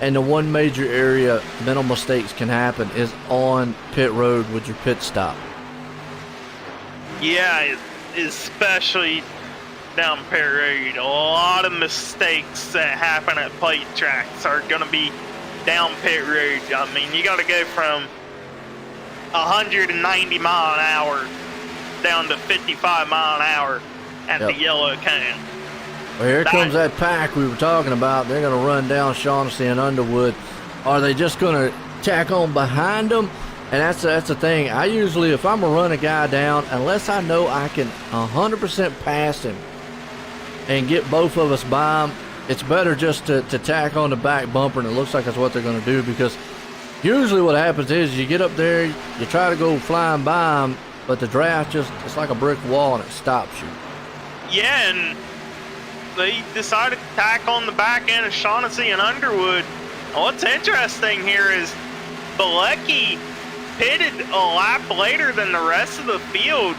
and the one major area mental mistakes can happen is on pit road with your pit stop. Yeah, especially down pit road. A lot of mistakes that happen at plate tracks are going to be down pit road. I mean, you got to go from 190 mile an hour down to 55 mile an hour at the yellow cone. Well, here comes that pack we were talking about. They're going to run down Shaughnessy and Underwood. Are they just going to tack on behind them? And that's the thing. I usually, if I'm going to run a guy down, unless I know I can 100% pass him and get both of us by him, it's better just to tack on the back bumper, and it looks like that's what they're going to do, because usually what happens is you get up there, you try to go flying by them, but the draft it's like a brick wall and it stops you. Yeah, and they decided to tack on the back end of Shaughnessy and Underwood. And what's interesting here is Bilecki pitted a lap later than the rest of the field,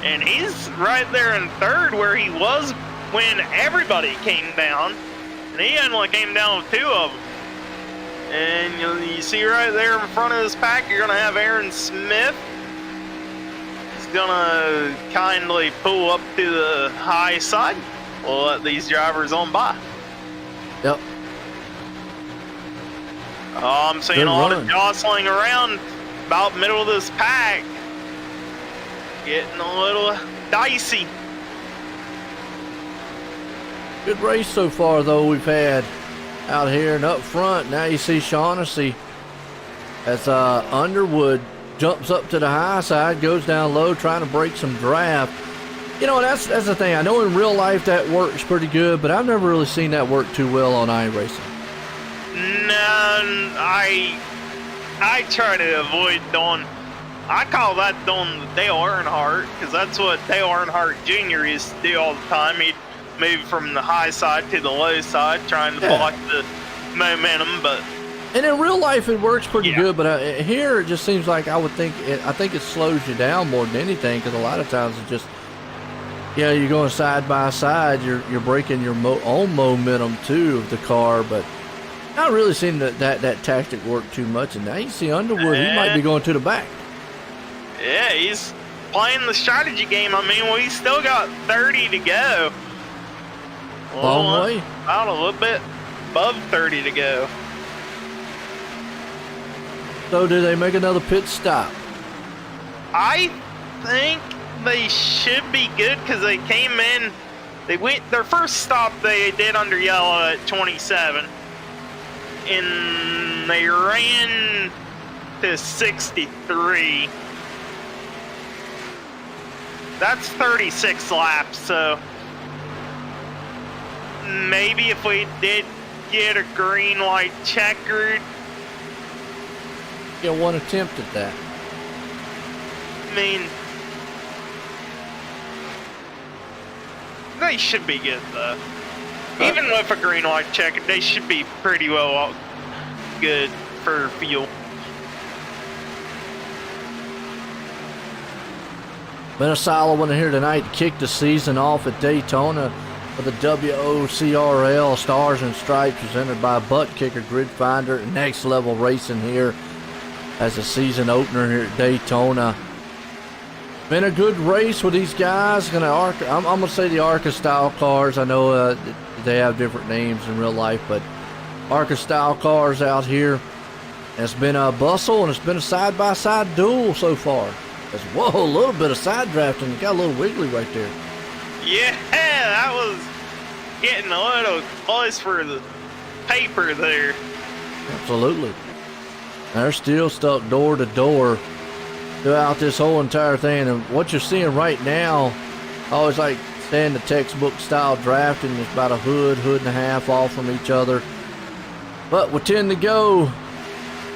and he's right there in third where he was when everybody came down, and he only came down with 2 of them. And you see right there in front of this pack, you're going to have Aaron Smith. He's going to kindly pull up to the high side. We'll let these drivers on by. Yep. Oh, I'm seeing Good a lot run. of jostling around about middle of this pack. Getting a little dicey. Good race so far, though, we've had out here and up front. Now you see Shaughnessy as Underwood jumps up to the high side, goes down low, trying to break some draft. You know, that's the thing. I know in real life that works pretty good, but I've never really seen that work too well on iRacing. No, I try to avoid doing. I call that doing Dale Earnhardt, because that's what Dale Earnhardt Jr. used to do all the time. He'd move from the high side to the low side, trying to block the momentum. But and in real life it works pretty Yeah. good, but here it just seems like I think it slows you down more than anything, because a lot of times it just, you're going side by side, you're breaking your own momentum too of the car. But Not really seen that tactic work too much, and now you see Underwood. He might be going to the back. Yeah, he's playing the strategy game. I mean, we still got 30 to go. Long way. About a little bit above 30 to go. So, do they make another pit stop? I think they should be good because they came in. They went their first stop they did under yellow at 27, and they ran to 63. That's 36 laps. So maybe if we did get a green light checkered. Yeah, one attempt at that. I mean, they should be good though. Even with a green light check, they should be pretty well good for fuel. Been a solid one here tonight to kick the season off at Daytona for the WOSCRL Stars and Stripes, presented by Butt Kicker Grid Finder. Next Level Racing here as a season opener here at Daytona. Been a good race with these guys. I'm gonna say the ARCA style cars. I know they have different names in real life, but ARCA style cars out here. It's been a bustle and it's been a side-by-side duel so far. Whoa, a little bit of side drafting. You got a little wiggly right there. Yeah, that was getting a little close for the paper there. Absolutely. They're still stuck door to door throughout this whole entire thing. And what you're seeing right now, I always like saying the textbook style drafting is about a hood and a half off from each other. But with 10 to go,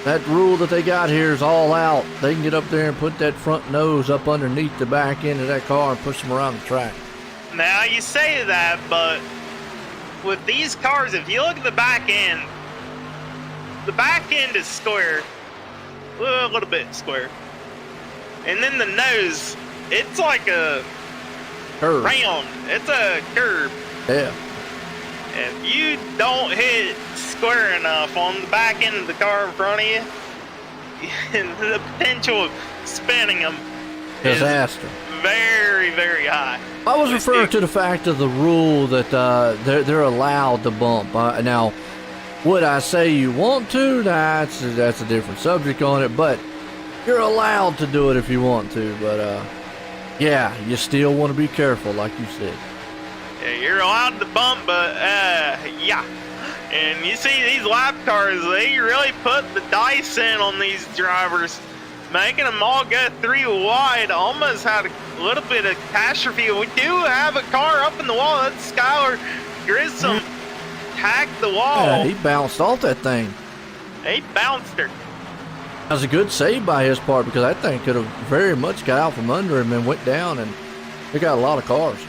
that rule that they got here is all out. They can get up there and put that front nose up underneath the back end of that car and push them around the track. Now you say that, but with these cars, if you look at the back end is square, a little bit square. And then the nose, it's like a Curve. round. It's a curve. Yeah. If you don't hit square enough on the back end of the car in front of you, the potential of spinning them Disaster. is very, very high. I was referring to the fact of the rule that they're allowed to bump. Now, would I say you want to? That's a different subject on it, but you're allowed to do it if you want to. But yeah, you still want to be careful, like you said. Yeah, you're allowed to bump, but yeah. And you see these lap cars, they really put the dice in on these drivers, making them all go 3 wide. Almost had a little bit of catastrophe. We do have a car up in the wall. That's Skylar Grissom. Tagged the wall. Yeah, he bounced off that thing. He bounced her. That was a good save by his part, because that thing could have very much got out from under him and went down, and they got a lot of cars.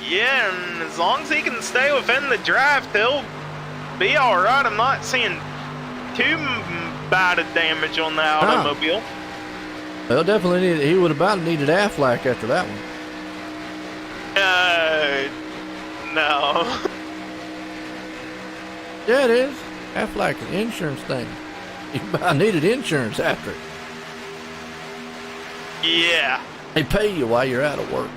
Yeah, and as long as he can stay within the draft, he'll be all right. I'm not seeing too bad of damage on the automobile. Well, definitely he would have about needed Aflac after that one. No. Yeah, it is. Aflac is an insurance thing. You about needed insurance after it. Yeah. They pay you while you're out of work.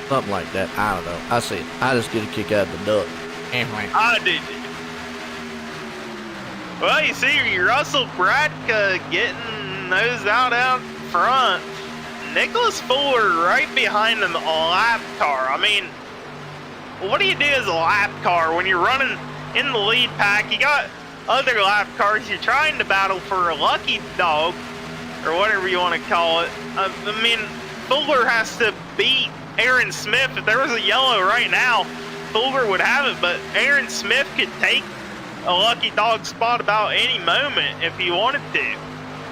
Something like that. I don't know. I see it. I just get a kick out of the duck. Anyway. I did. Well, you see Russell Bradka getting those out front. Nicholas Fuller right behind him, a lap car. I mean, what do you do as a lap car when you're running in the lead pack? You got other lap cars. You're trying to battle for a lucky dog, or whatever you want to call it. I mean, Fuller has to beat Aaron Smith. If there was a yellow right now, Fuller would have it, but Aaron Smith could take a lucky dog spot about any moment if he wanted to.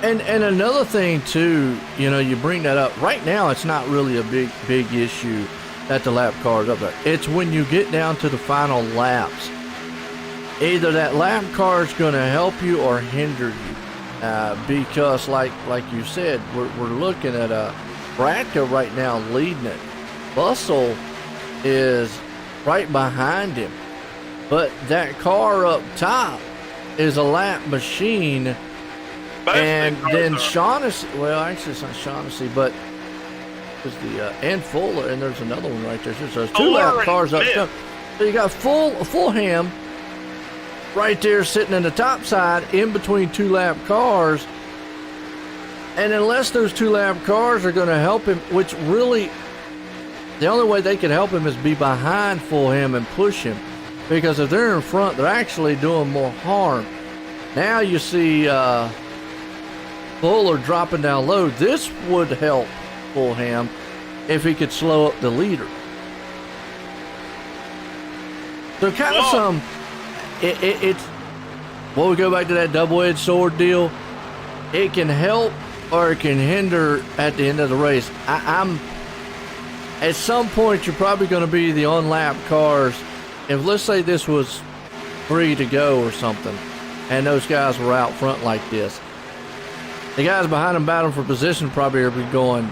And another thing too, you know, you bring that up. Right now, it's not really a big issue that the lap car is up there. It's when you get down to the final laps. Either that lap car is going to help you or hinder you, because like you said, we're looking at Bradka right now leading it. Bustle is right behind him. But that car up top is a lap machine. Both And the cars then are. Shaughnessy, well, actually it's not Shaughnessy, but it's the and Fuller, and there's another one right there. So there's two Fuller lap and cars up Smith. top. So you got Fulham right there sitting in the top side in between two lap cars. And unless those two lap cars are going to help him, which really, the only way they can help him is be behind Fulham and push him. Because if they're in front, they're actually doing more harm. Now you see Fuller dropping down low. This would help Fulham if he could slow up the leader. So kind of some, it's, well, we go back to that double-edged sword deal. It can help or it can hinder at the end of the race. I'm at some point you're probably going to be the on-lap cars. If let's say this was 3 to go or something, and those guys were out front like this, the guys behind them battling for position probably are be going,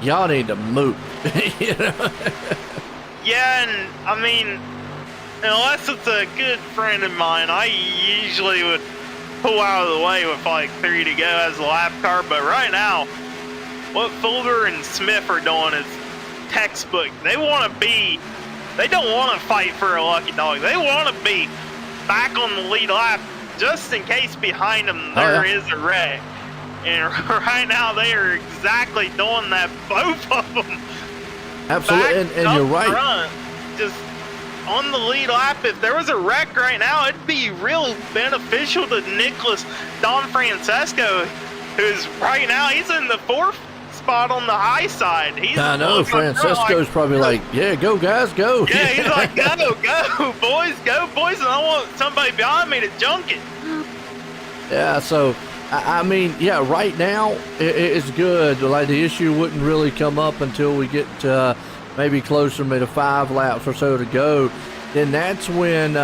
y'all need to move. You know? Yeah, and I mean, unless it's a good friend of mine, I usually would pull out of the way with like 3 to go as a lap car. But right now, what Fuller and Smith are doing is textbook. They don't want to fight for a lucky dog. They want to be back on the lead lap just in case behind them there is a wreck. And right now they are exactly doing that, both of them. Absolutely, and you're right. Front, just on the lead lap. If there was a wreck right now, it'd be real beneficial to Nicholas Don Francesco, who's right now, he's in the 4th spot on the high side. I know, Francesco's probably like, yeah, go guys, go. Yeah, he's like, go boys, and I want somebody behind me to junk it. Yeah, so, I mean, yeah, right now, it's good. Like, the issue wouldn't really come up until we get maybe closer to 5 laps or so to go. Then that's when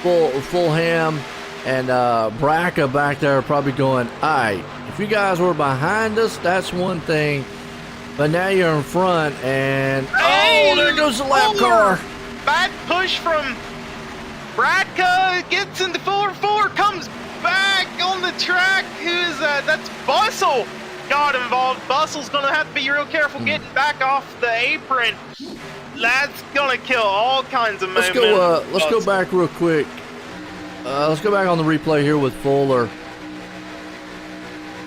Fulham and Braca back there are probably going, all right, if you guys were behind us, that's one thing. But now you're in front, and oh, there goes the lap car. Back push from Braca, gets into Fuller. Fuller comes back on the track. Who is that? That's Bustle got involved. Bustle's going to have to be real careful getting back off the apron. That's going to kill all kinds of momentum. Let's go back real quick. Let's go back on the replay here with Fuller.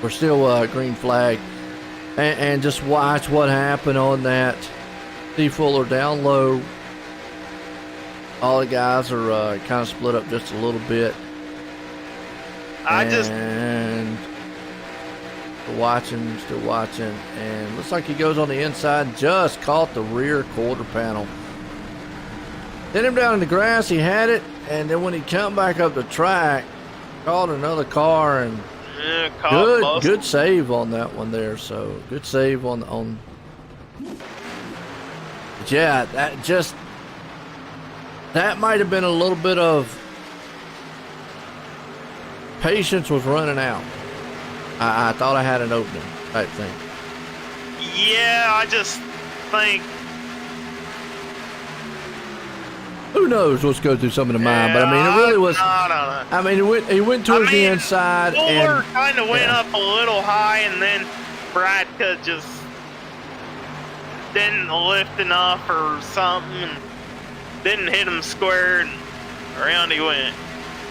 We're still green flag. And just watch what happened on that. See Fuller down low. All the guys are kind of split up just a little bit. And still watching. And looks like he goes on the inside. Just caught the rear quarter panel. Hit him down in the grass. He had it. And then when he come back up the track, caught another car and good save on that one there. So good save on. Yeah, that might have been a little bit of patience was running out. I thought I had an opening type thing. Yeah, I just think. Who knows what's going through some of the mind, but I mean, it really was. No. I mean, he went towards the inside. Fuller kind of went up a little high, and then Braca just didn't lift enough or something, and didn't hit him square, and around he went.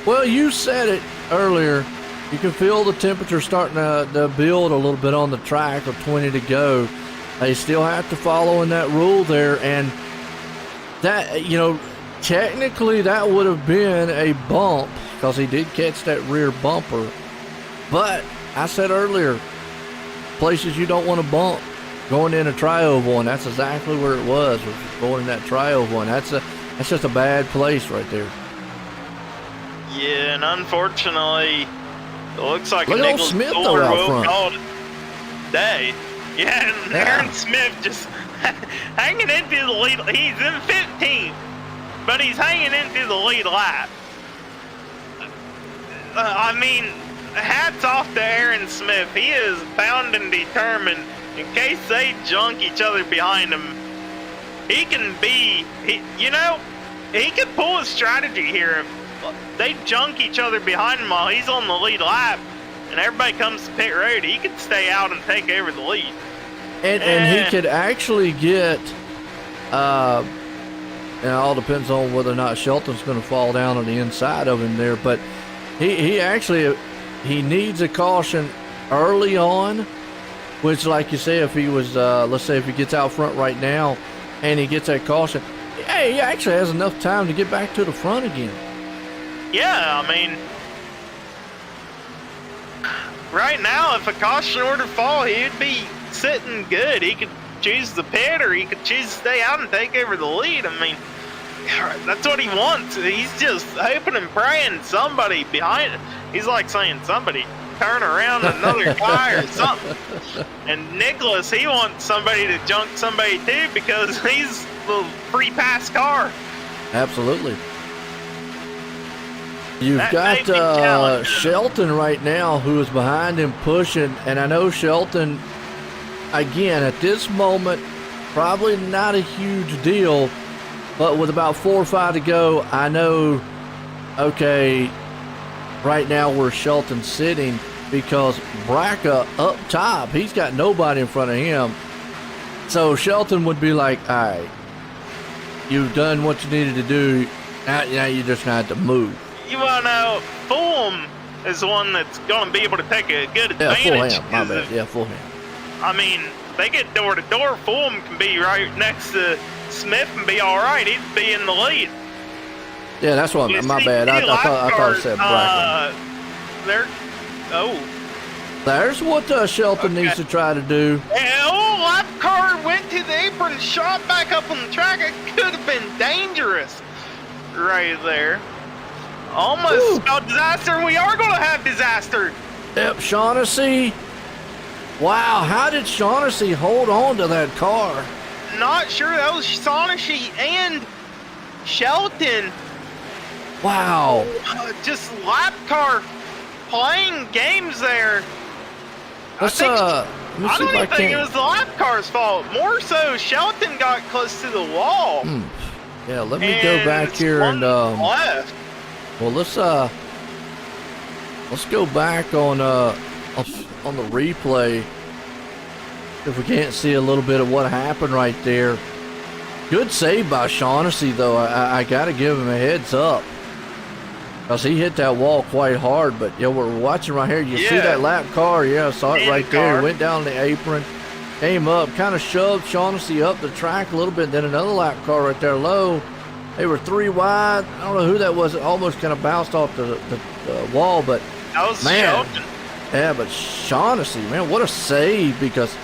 Well, you said it earlier. You can feel the temperature starting to build a little bit on the track with 20 to go. They still have to follow in that rule there, and that, technically that would have been a bump because he did catch that rear bumper. But I said earlier, places you don't want to bump going in a tri-oval, and that's exactly where it was going in that tri-oval, and that's just a bad place right there. Yeah, and unfortunately, it looks like Look a at Nicholas Smith Fuller though out will front. call it day. Yeah, and Aaron Smith just hanging into the lead. He's in 15th, but he's hanging into the lead lap. I mean, hats off to Aaron Smith. He is bound and determined. In case they junk each other behind him, he can be. he could pull a strategy here. If they junk each other behind him while he's on the lead lap, and everybody comes to pit road, he could stay out and take over the lead. And he could actually get, and it all depends on whether or not Shelton's going to fall down on the inside of him there, but he actually, he needs a caution early on, which, like you say, if he was, let's say if he gets out front right now and he gets that caution, hey, he actually has enough time to get back to the front again. Yeah, I mean, right now, if a caution were to fall, he'd be sitting good. He could choose the pit, or he could choose to stay out and take over the lead. I mean, that's what he wants. He's just hoping and praying somebody behind him. He's like saying, somebody turn around another guy or something. And Nicholas, he wants somebody to junk somebody too, because he's the free pass car. Absolutely. You've got Shelton right now, who is behind him pushing, and I know Shelton, again, at this moment, probably not a huge deal, but with about 4 or 5 to go, I know, okay, right now where Shelton's sitting, because Braca up top, he's got nobody in front of him. So Shelton would be like, all right, you've done what you needed to do, now you just have to move. You want to know, Fulham is the one that's going to be able to take a good advantage. Yeah, full hand, my bad. Yeah, full hand. I mean, they get door to door. Fulham can be right next to Smith and be all right. He'd be in the lead. Yeah, that's what. My bad. I thought it said Bracken. There's what Shelton needs to try to do. And lap car went to the apron, shot back up on the track. It could have been dangerous right there. Almost spelled disaster. We are going to have disaster. Yep, Shaughnessy. Wow, how did Shaughnessy hold on to that car? Not sure. That was Shaughnessy and Shelton. Wow. Just lap car playing games there. Let me see I don't if even think it was the lap car's fault. More so, Shelton got close to the wall. Yeah, let me go back here and left. well, let's go back on the replay if we can't see a little bit of what happened right there. Good save by Shaughnessy, though. I got to give him a heads up, because he hit that wall quite hard. But yeah, we're watching right here. You see that lap car? Yeah, I saw it right there. He went down the apron, came up, kind of shoved Shaughnessy up the track a little bit. Then another lap car right there low. They were 3 wide. I don't know who that was. It almost kind of bounced off the wall, but that was Shelton. Yeah, but Shaughnessy, man, what a save, because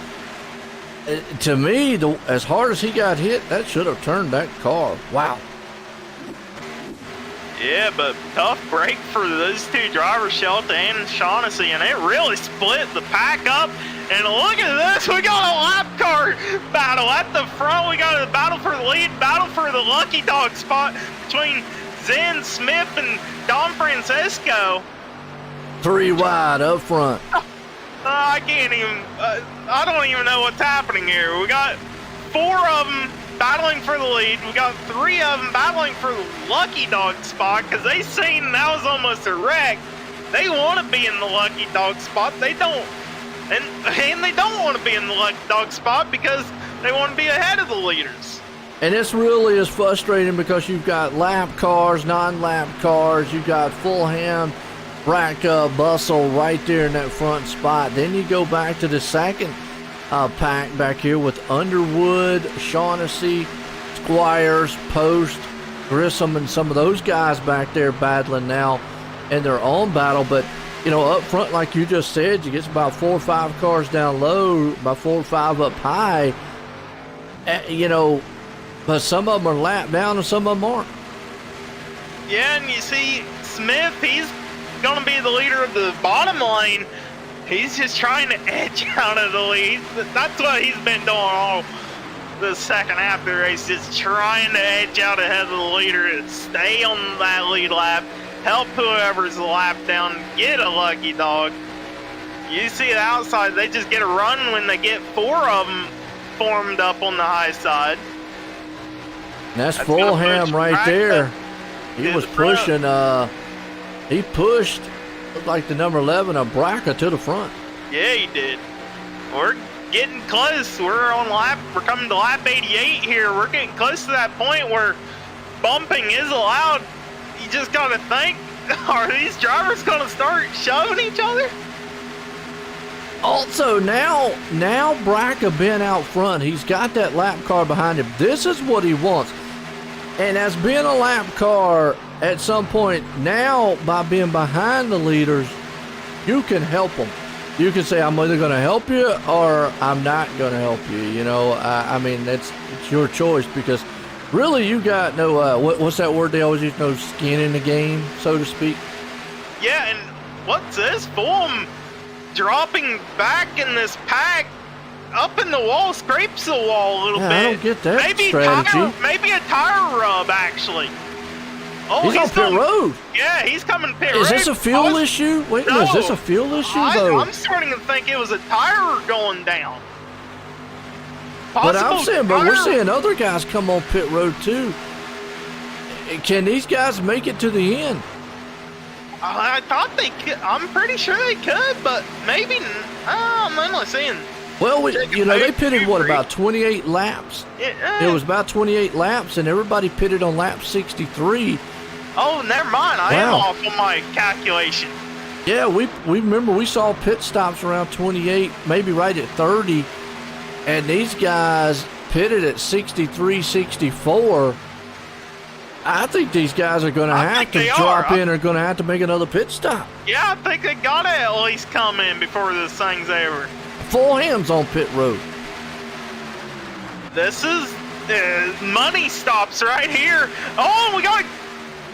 to me, as hard as he got hit, that should have turned that car. Wow. Yeah, but tough break for those two drivers, Shelton and Shaughnessy, and it really split the pack up. And look at this, we got a lap car battle at the front. We got a battle for the lead, battle for the lucky dog spot between Zen Smith and Don Francisco. 3 wide up front. I can't even, I don't even know what's happening here. We got 4 of them battling for the lead. We got 3 of them battling for the lucky dog spot, because they seen that was almost a wreck. They want to be in the lucky dog spot. They don't. And they don't want to be in the lucky dog spot because they want to be ahead of the leaders. And this really is frustrating, because you've got lap cars, non-lap cars, you've got full hand, Braca, Bustle right there in that front spot. Then you go back to the second pack back here with Underwood, Shaughnessy, Squires, Post, Grissom, and some of those guys back there battling now in their own battle. But you know, up front, like you just said, you get about 4 or 5 cars down low, about 4 or 5 up high. You know, but some of them are lapped down and some of them aren't. Yeah, and you see Smith, he's going to be the leader of the bottom lane. He's just trying to edge out of the lead. That's what he's been doing all the second half of the race, just trying to edge out ahead of the leader and stay on that lead lap. Help whoever's a lap down get a lucky dog. You see the outside, they just get a run when they get 4 of them formed up on the high side. That's That's gonna Fulham push right Braca there. He to was the front. pushing, he pushed, looked like the number 11 of Braca to the front. Yeah, he did. We're getting close. We're coming to lap 88 here. We're getting close to that point where bumping is allowed. You just gotta think, are these drivers gonna start shoving each other? Also, now Braca been out front. He's got that lap car behind him. This is what he wants. And as being a lap car, at some point, now by being behind the leaders, you can help them. You can say, I'm either going to help you or I'm not going to help you. You know, I mean, it's your choice because really you got no, what's that word they always use? No skin in the game, so to speak. Yeah, and what's this? Fulham dropping back in this pack up in the wall, scrapes the wall a little bit. I don't get that strategy. Maybe a tire rub, actually. Oh, he's on pit road. Yeah, he's coming pit road. Is this a fuel issue? Wait a minute, is this a fuel issue, though? I'm starting to think it was a tire going down. But I'm saying, but we're tire- seeing other guys come on pit road, too. Can these guys make it to the end? I thought they could. I'm pretty sure they could, but maybe. I'm only seeing. Well, they pitted, what, Q3. about 28 laps? It was about 28 laps, and everybody pitted on lap 63. Oh, never mind. I am off on my calculation. Yeah, we remember we saw pit stops around 28, maybe right at 30, and these guys pitted at 63, 64. I think these guys are going to have to drop in or going to have to make another pit stop. Yeah, I think they got to at least come in before this thing's over. Fulham's on pit road. This is money stops right here. Oh, we got a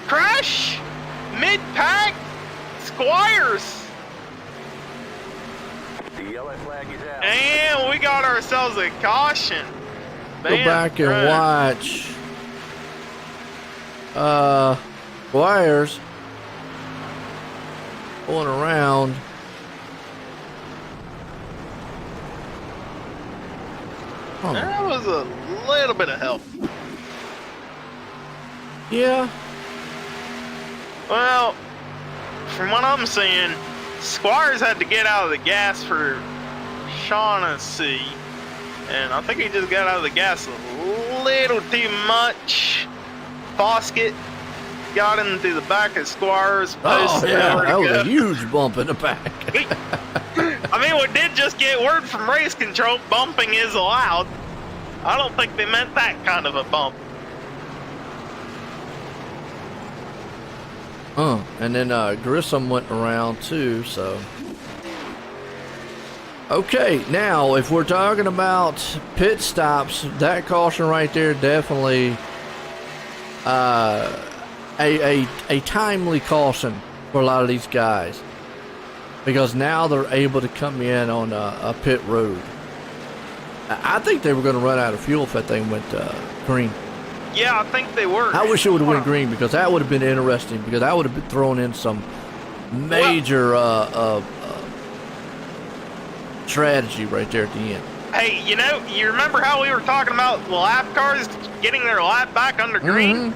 crash mid-pack. Squires. The yellow flag is out. And we got ourselves a caution. Go back and watch. Squires going around. Huh. That was a little bit of help. Yeah. Well, from what I'm seeing, Squires had to get out of the gas for Shaughnessy. And I think he just got out of the gas a little too much. Foskett got into the back of Squires. Oh, yeah. That was a huge bump in the back. I mean, we did just get word from race control, bumping is allowed. I don't think they meant that kind of a bump. And then Grissom went around too, so. Okay, now if we're talking about pit stops, that caution right there definitely a timely caution for a lot of these guys. Because now they're able to come in on a pit road. I think they were going to run out of fuel if that thing went green. Yeah, I think they were. I wish it would have went green because that would have been interesting because that would have been thrown in some major strategy right there at the end. Hey, you remember how we were talking about the lap cars getting their lap back under green?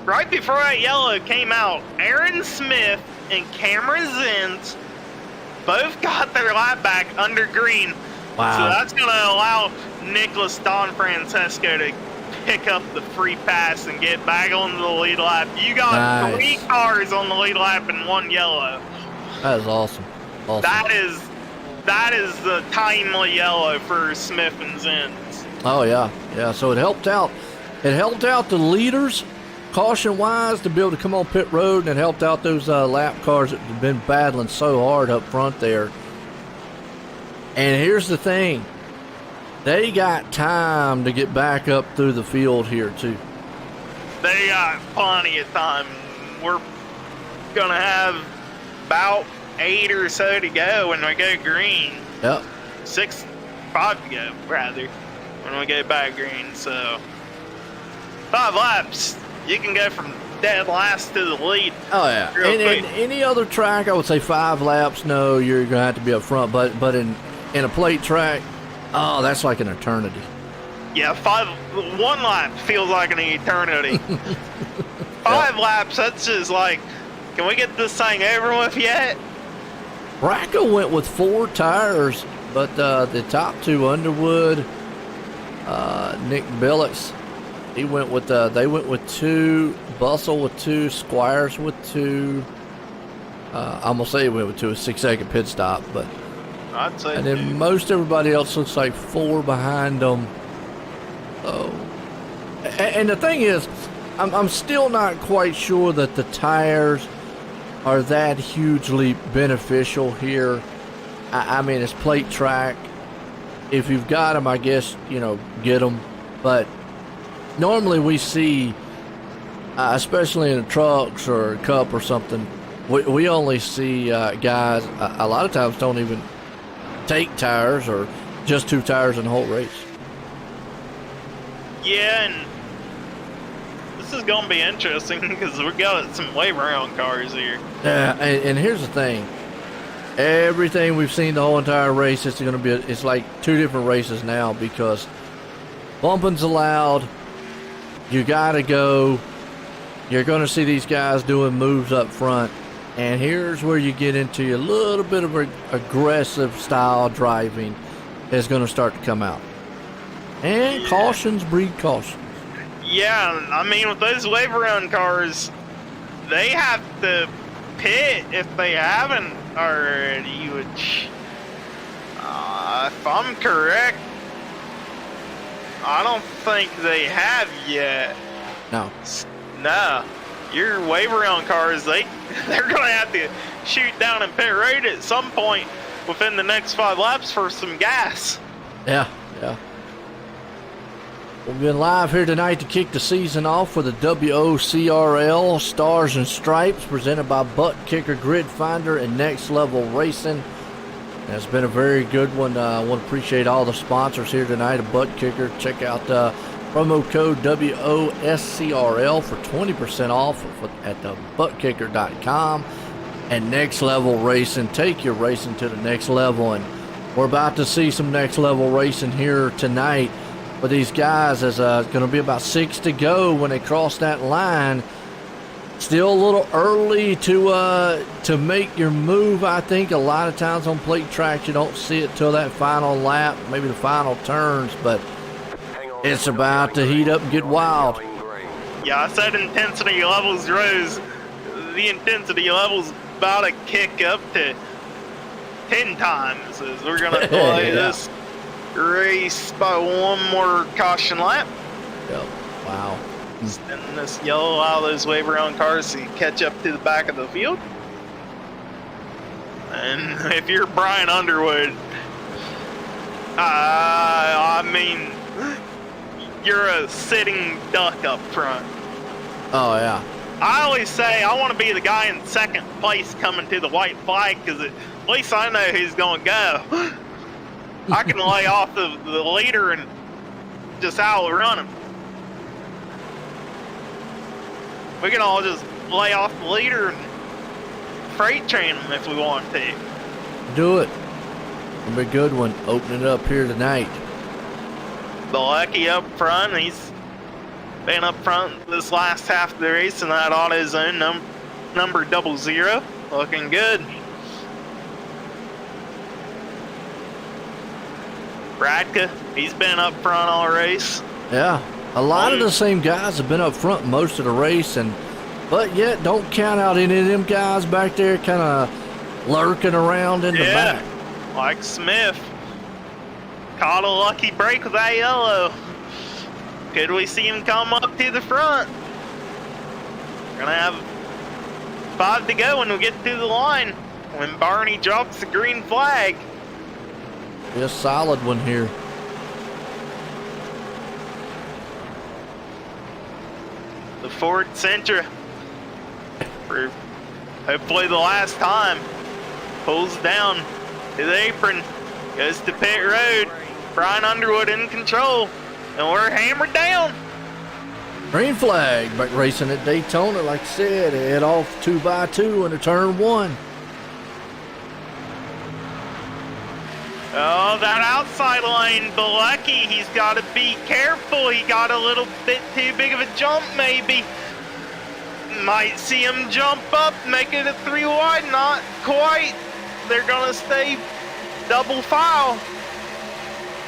Right before that yellow came out, Aaron Smith and Cameron Zins both got their lap back under green. Wow. So that's going to allow Nicholas Don Francesco to pick up the free pass and get back on the lead lap. You got 3 cars on the lead lap and 1 yellow. That is awesome. That is the timely yellow for Smith and Zins. Oh yeah, yeah. So it helped out. It helped out the leaders, caution-wise, to be able to come on pit road, and it helped out those lap cars that have been battling so hard up front there. And here's the thing. They got time to get back up through the field here, too. They got plenty of time. We're going to have about 8 or so to go when we go green. Yep. 5 to go, rather, when we go back green. So, 5 laps. You can go from dead last to the lead. Oh, yeah. In any other track, I would say 5 laps. No, you're going to have to be up front. But in a plate track, oh, that's like an eternity. Yeah, one lap feels like an eternity. 5 laps, that's just like, can we get this thing over with yet? Bracco went with 4 tires, but the top 2, Underwood, Nick Billix, they went with 2, Bustle with 2, Squires with 2. I'm gonna say he went with 2, a 6-second pit stop, but I'd say. and then most everybody else looks like 4 behind them. Oh, and the thing is, I'm still not quite sure that the tires are that hugely beneficial here. I mean, it's plate track. If you've got them, I guess, get them. But normally we see, especially in the trucks or a cup or something, we only see guys a lot of times don't even take tires or just 2 tires in the whole race. Yeah, and this is going to be interesting because we got some wave around cars here. Yeah, and here's the thing. Everything we've seen the whole entire race, it's going to be, it's like 2 different races now because bumping's allowed. You got to go. You're going to see these guys doing moves up front. And here's where you get into a little bit of aggressive style driving is going to start to come out. And cautions breed caution. Yeah, I mean, with those wave around cars, they have to pit if they haven't already, which, if I'm correct, I don't think they have yet. No. No. Your wave around cars, they're going to have to shoot down in pit road at some point within the next 5 laps for some gas. Yeah. We've been live here tonight to kick the season off with the WOSCRL Stars and Stripes presented by Butt Kicker Grid Finder and Next Level Racing. It's been a very good one. I want to appreciate all the sponsors here tonight of Butt Kicker. Check out promo code WOSCRL for 20% off at the buttkicker.com. And Next Level Racing, take your racing to the next level. And we're about to see some next level racing here tonight. But these guys, there's going to be about 6 to go when they cross that line. Still a little early to make your move. I think a lot of times on plate tracks you don't see it till that final lap, maybe the final turns, but it's about to heat up and get wild. Yeah, I said intensity levels rose. The intensity levels about to kick up to 10 times as we're going to play this race by 1 more caution lap. Yep. Wow. And this yellow allow those wave around cars to catch up to the back of the field. And if you're Brian Underwood, I mean, you're a sitting duck up front. Oh, yeah. I always say I want to be the guy in 2nd place coming to the white flag because at least I know who's going to go. I can lay off the leader and just outrun him. We can all just lay off the leader and freight train him if we want to. Do it. It'll be a good one. Open it up here tonight. Bilecki up front. He's been up front this last half of the race in that AutoZone number 00. Looking good. Bradka, he's been up front all race. Yeah, a lot of the same guys have been up front most of the race, but yet don't count out any of them guys back there kind of lurking around in the back. Like Smith. Caught a lucky break with that yellow. Could we see him come up to the front? We're going to have 5 to go when we get to the line. When Barney drops the green flag. Be a solid one here. The Ford Sentra, for hopefully the last time, pulls down to the apron, goes to pit road. Brian Underwood in control, and we're hammered down. Green flag, back racing at Daytona, like I said, head off 2x2 into turn 1. Oh, that outside lane, Bilecki, he's got to be careful. He got a little bit too big of a jump, maybe. Might see him jump up, make it a 3 wide, not quite. They're going to stay double file.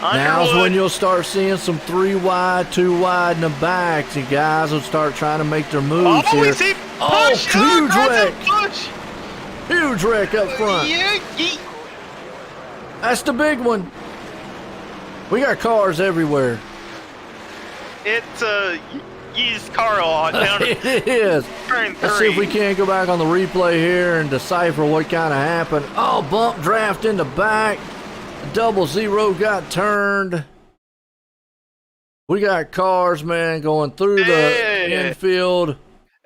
Now's when you'll start seeing some 3 wide, 2 wide in the backs. And guys will start trying to make their moves here. Huge wreck. Huge wreck up front. That's the big one. We got cars everywhere. It's a used car lot down It is. Let's see if we can't go back on the replay here and decipher what kind of happened. Oh, bump draft in the back. 00 got turned. We got cars, man, going through the infield.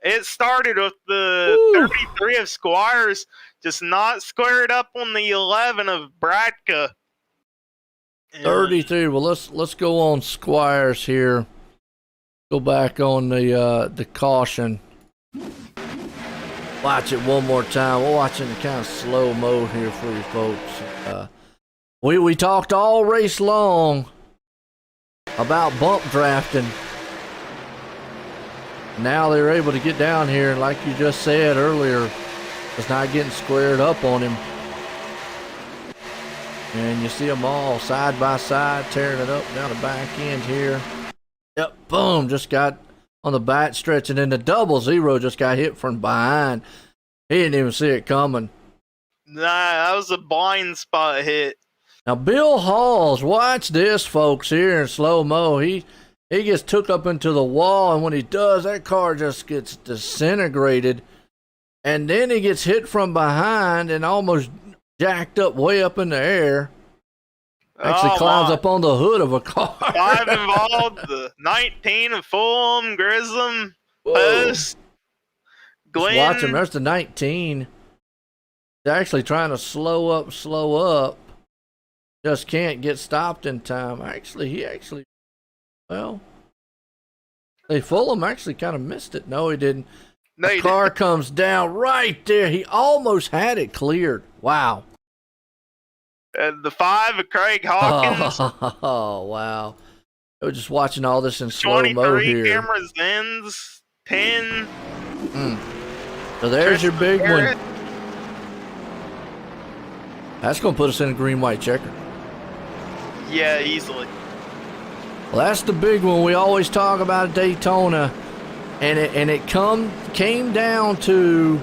It started with the 33 of Squires, just not squared up on the 11 of Bradka. 33. Well, let's go on Squires here. Go back on the caution. Watch it one more time. We're watching the kind of slow mo here for you folks. We talked all race long about bump drafting. Now they're able to get down here, and like you just said earlier, it's not getting squared up on him. And you see them all side by side tearing it up down the back end here. Yep, boom, just got on the back stretch, and then the 00 just got hit from behind. He didn't even see it coming. Nah, that was a blind spot hit. Now, Bill Halls, watch this, folks, here in slow-mo. He gets took up into the wall, and when he does, that car just gets disintegrated. And then he gets hit from behind and almost jacked up way up in the air. Actually climbs up on the hood of a car. 5 involved, the 19 of Fulham, Grissom, Post, Glenn. Just watch him, there's the 19. He's actually trying to slow up. Just can't get stopped in time. Well, Fulham actually kind of missed it. No, he didn't. No, the car comes down right there. He almost had it cleared. Wow. The 5 of Craig Hawkins. Oh, wow. I was just watching all this in slow-mo here. 23 cameras ends, 10. So there's your big one. That's going to put us in a green-white checker. Yeah, easily. Well, that's the big one we always talk about at Daytona, and it came down to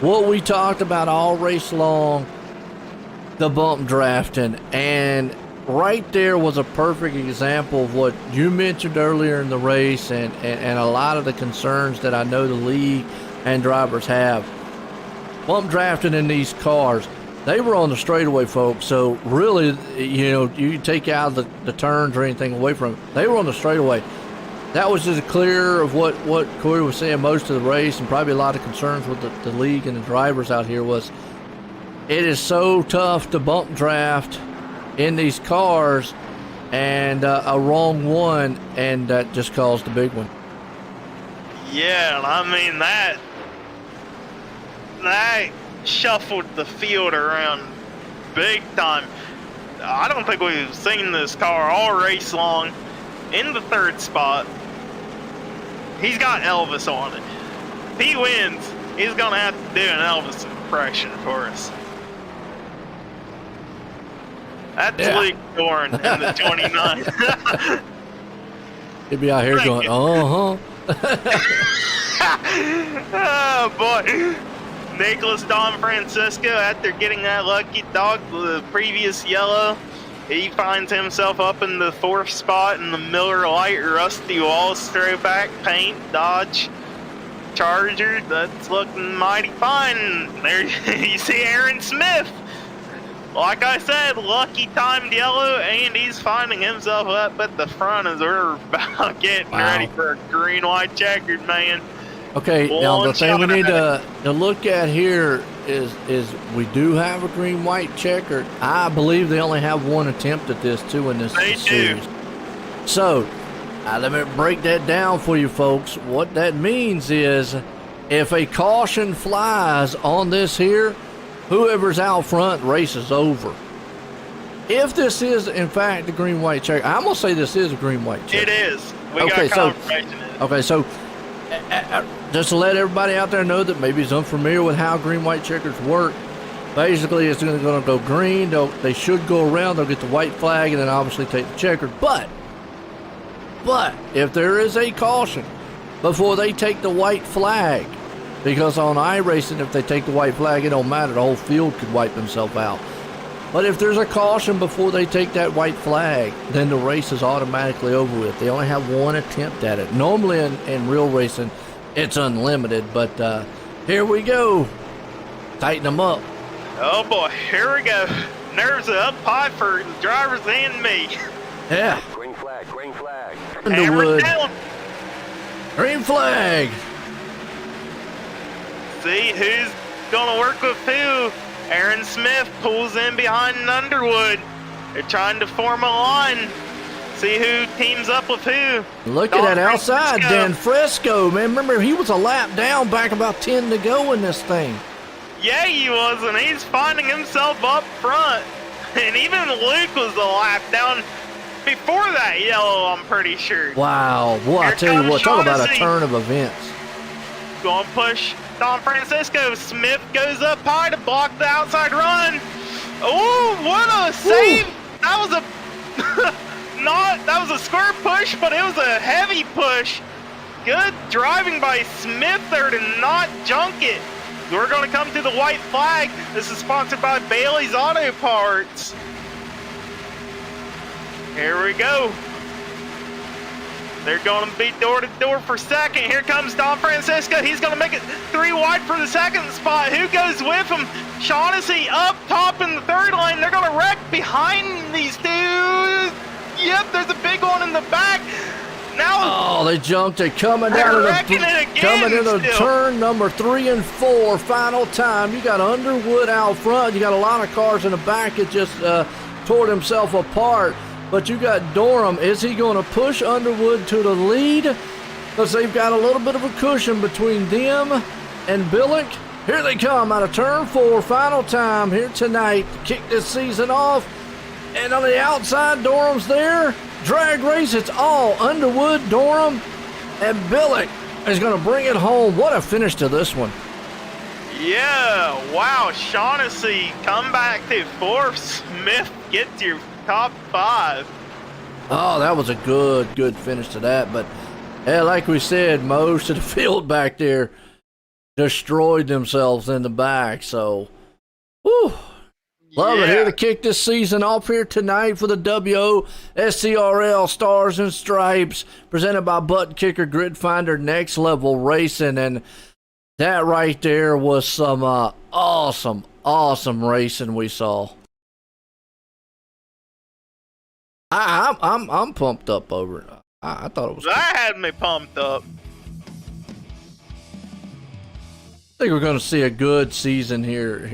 what we talked about all race long, the bump drafting, and right there was a perfect example of what you mentioned earlier in the race, and a lot of the concerns that I know the league and drivers have. Bump drafting in these cars. They were on the straightaway, folks, so really, you take out the turns or anything away from it. They were on the straightaway. That was just clear of what Corey was saying most of the race, and probably a lot of concerns with the league and the drivers out here was it is so tough to bump draft in these cars, and a wrong one, and that just caused the big one. Yeah, I mean, that shuffled the field around big time. I don't think we've seen this car all race long. In the 3rd spot, he's got Elvis on it. If he wins, he's going to have to do an Elvis impression for us. That's Luke Dorn in the 29. He'd be out here going, oh boy. Nicholas Don Francisco, after getting that lucky dog, the previous yellow, he finds himself up in the 4th spot in the Miller Lite Rusty Walls throwback paint Dodge Charger. That's looking mighty fine. There you see Aaron Smith. Like I said, lucky timed yellow, and he's finding himself up at the front as we're about getting ready for a green-white checkered, man. Okay, now the thing we need to look at here is we do have a green-white checker. I believe they only have one attempt at this, too, in this series. So, let me break that down for you folks. What that means is if a caution flies on this here, whoever's out front races over. if this is in fact the green-white checker, I'm gonna say this is a green-white checker. It is. We Okay, got so- confirmation. Okay, so just to let everybody out there know that maybe is unfamiliar with how green-white checkers work, basically it's going to go green. They should go around. They'll get the white flag and then obviously take the checkered. But if there is a caution before they take the white flag, because on iRacing, if they take the white flag, it don't matter. The whole field could wipe themselves out. But if there's a caution before they take that white flag, then the race is automatically over with. They only have one attempt at it. Normally in real racing, it's unlimited. But here we go. Tighten them up. Oh boy, here we go. Nerves are up high for the drivers and me. Yeah. Green flag, green flag. Hammer Underwood. down. Green flag. See who's gonna work with who. Aaron Smith pulls in behind Underwood. They're trying to form a line. See who teams up with who. Look at that outside, Dan Fresco, man. Remember, he was a lap down back about 10 to go in this thing. Yeah, he was, and he's finding himself up front. And even Luke was a lap down before that yellow, I'm pretty sure. Wow. Boy, I Here tell you comes what, talk about a Shaughnessy. turn of events. Going to push Don Francisco. Smith goes up high to block the outside run. Oh, what a save! That was a that was a square push, but it was a heavy push. Good driving by Smith there to not junk it. We're going to come to the white flag. This is sponsored by Bailey's Auto Parts. Here we go. They're going to be door to door for second. Here comes Don Francisco. He's going to make it 3 wide for the second spot. Who goes with him? Shaughnessy up top in the third lane. They're going to wreck behind these two. Yep, there's a big one in the back. Now, Oh, they jumped it coming They're down to wrecking it again coming into still. turn number 3 and 4, final time. You got Underwood out front. You got a lot of cars in the back that just tore himself apart. But you got Dorham. Is he going to push Underwood to the lead? Because they've got a little bit of a cushion between them and Billick. Here they come out of turn 4, final time here tonight to kick this season off. And on the outside, Dorham's there. Drag race, it's all Underwood, Dorham, and Billick is going to bring it home. What a finish to this one. yeah, wow. Shaughnessy come back to 4th. Smith gets your top 5. Oh, that was a good finish to that. But, yeah, like we said, most of the field back there destroyed themselves in the back. So, whew. Love it. Here to kick this season off here tonight for the WOSCRL Stars and Stripes, presented by Butt Kicker Grid Finder Next Level Racing. And that right there was some awesome racing we saw. I'm pumped up over it. I thought it was cool. That had me pumped up. I think we're going to see a good season here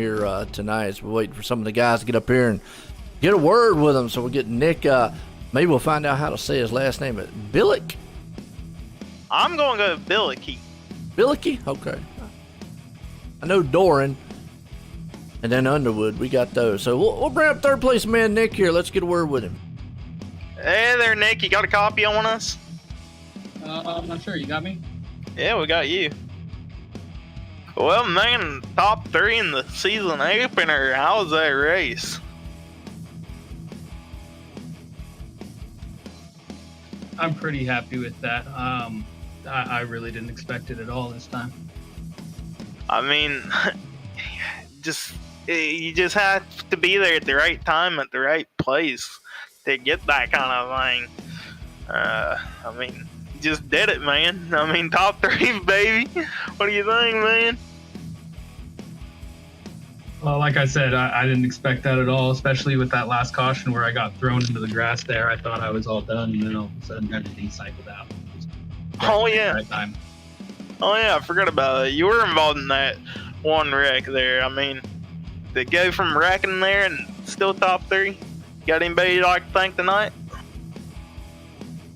tonight as we wait for some of the guys to get up here and get a word with them. So we'll get Nick. Maybe we'll find out how to say his last name. Billick? I'm going to go with Billicky. Billicky? Okay. I know Doran. And then Underwood. We got those. So we'll bring up third place man Nick here. Let's get a word with him. Hey there, Nick. You got a copy on us? I'm not sure. You got me? Yeah, we got you. Well, man, top 3 in the season opener. How was that race? I'm pretty happy with that. I really didn't expect it at all this time. I mean, you just have to be there at the right time at the right place to get that kind of thing. I mean, you just did it, man. I mean, top 3, baby. What do you think, man? Well, like I said, I didn't expect that at all, especially with that last caution where I got thrown into the grass there. I thought I was all done, and then all of a sudden everything cycled out. Oh, yeah. Right time. Oh, yeah, I forgot about it. You were involved in that one wreck there. I mean, to go from wrecking there and still top 3, got anybody you'd like to thank tonight?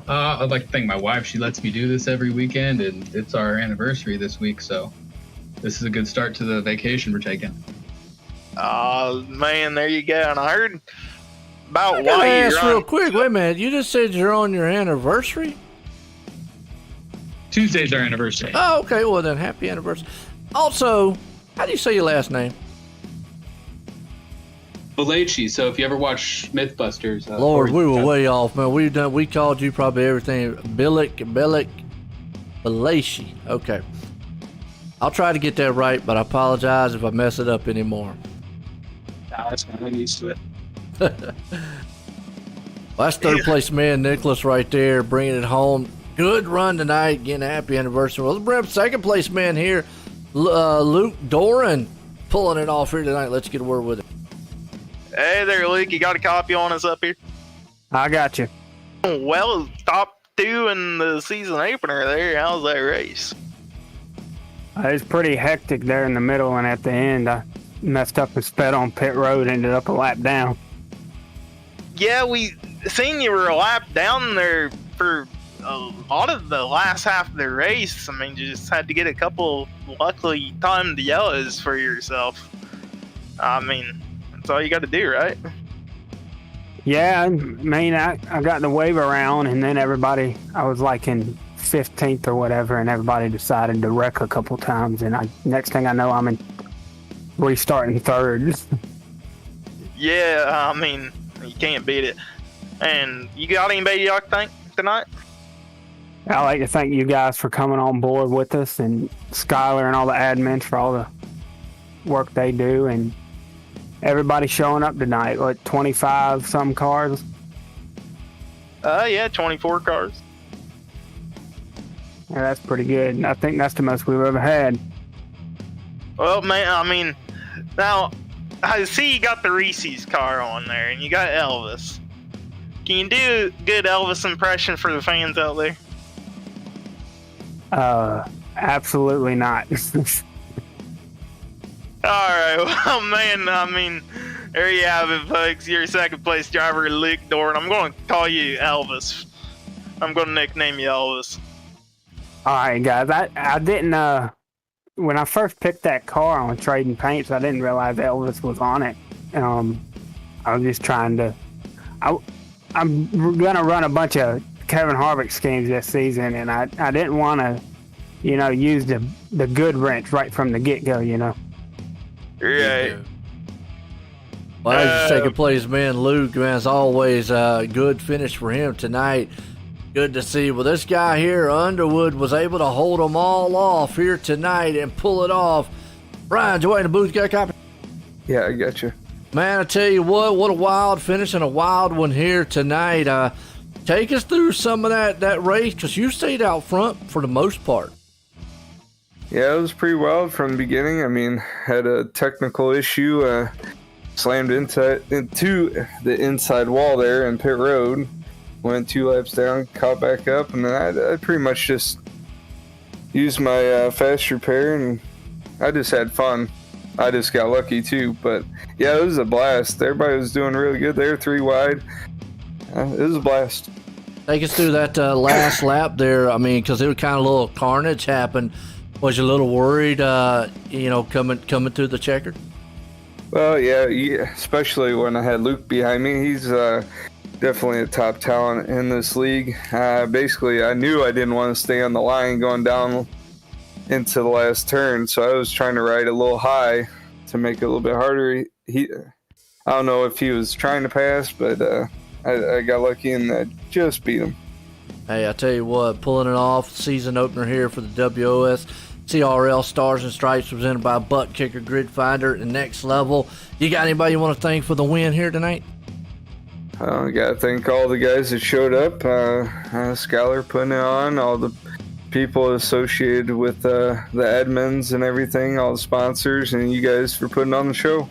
I'd like to thank my wife. She lets me do this every weekend, and it's our anniversary this week, so this is a good start to the vacation we're taking. Oh, man, there you go. And I about I gotta why you ask real run. quick. Wait a minute. You just said you're on your anniversary? Tuesday's our anniversary. Oh, okay. Well, then, happy anniversary. Also, how do you say your last name? Balachi. So if you ever watch Mythbusters, Lord, we were Corey- way off, man. We called you probably everything. Billick, Balashi. Okay. I'll try to get that right, but I apologize if I mess it up anymore. Nah, that's fine. I'm used to it. Well, that's third place man Nicholas right there, bringing it home. Good run tonight. Again, happy anniversary. Well, let's bring up second place man here, Luke Doran, pulling it off here tonight. Let's get a word with him. Hey there, Luke. You got a copy on us up here? I got you. Well, top 2 in the season opener there. How's that race? It was pretty hectic there in the middle, and at the end, I messed up and sped on pit road, ended up a lap down. Yeah, we seen you were a lap down there for a lot of the last half of the race. I mean, you just had to get a couple luckily timed yellows for yourself. I mean, that's all you got to do, right? Yeah, I mean, I got the wave around, and then everybody, I was like in 15th or whatever, and everybody decided to wreck a couple times, and next thing I know, I'm in restarting third. Yeah, I mean, you can't beat it. And you got anybody you like to thank tonight? I like to thank you guys for coming on board with us, and Skylar and all the admins for all the work they do, and everybody showing up tonight. Like 25 some cars. Yeah, 24 cars. Yeah, that's pretty good. I think that's the most we've ever had. Well, man, I mean, now I see you got the Reese's car on there, and you got Elvis. Can you do a good Elvis impression for the fans out there? Absolutely not. Alright, well, man, I mean, there you have it, folks. You're second place driver, Luke Doran. I'm going to call you Elvis. I'm going to nickname you Elvis. All right, guys. I didn't, when I first picked that car on Trading Paints, I didn't realize Elvis was on it. I was just trying to, I'm going to run a bunch of Kevin Harvick schemes this season, and I didn't want to, use the good wrench right from the get-go, Right. Well, as your second place man, Luke, man, as always, good finish for him tonight. Good to see. Well, this guy here, Underwood, was able to hold them all off here tonight and pull it off. Brian, Joy in the booth, got a copy? Yeah, I got you. Man, I tell you what a wild finish and a wild one here tonight. Take us through some of that race, because you stayed out front for the most part. Yeah, it was pretty wild from the beginning. I mean, had a technical issue, slammed into the inside wall there in pit road, went 2 laps down, caught back up, and then I pretty much just used my fast repair, and I just had fun. I just got lucky too, but yeah, it was a blast. Everybody was doing really good there, 3 wide. It was a blast. Take us through that last lap there. I mean, because it was kind of a little carnage happened. Was you a little worried, coming through the checker? Well, yeah, especially when I had Luke behind me. He's definitely a top talent in this league. Basically, I knew I didn't want to stay on the line going down into the last turn, so I was trying to ride a little high to make it a little bit harder. I don't know if he was trying to pass, but I got lucky and I just beat him. Hey, I tell you what, pulling it off, season opener here for the WOSCRL Stars and Stripes, presented by Butt Kicker Grid Finder and Next Level. You got anybody you want to thank for the win here tonight? I got to thank all the guys that showed up. Skylar putting it on, all the people associated with the admins and everything, all the sponsors, and you guys for putting on the show.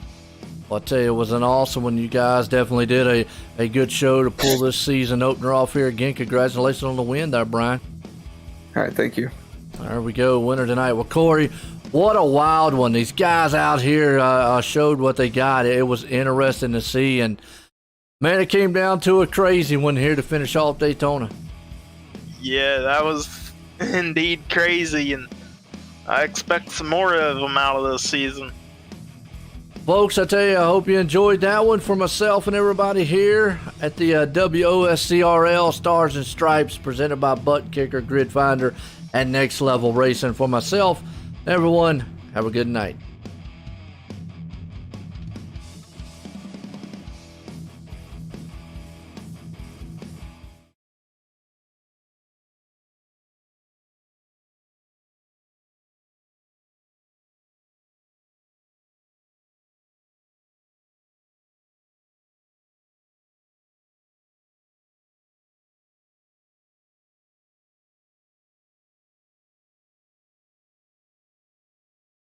Well, I tell you, it was an awesome one. You guys definitely did a good show to pull this season opener off here. Again, congratulations on the win there, Brian. All right, thank you. There we go, winner tonight. Well, Corey, what a wild one. These guys out here showed what they got. It was interesting to see, and man, it came down to a crazy one here to finish off Daytona. Yeah, that was indeed crazy, and I expect some more of them out of this season. Folks, I tell you, I hope you enjoyed that one. For myself and everybody here at the WOSCRL Stars and Stripes, presented by Butt Kicker, Grid Finder, and Next Level Racing. For myself, everyone, have a good night.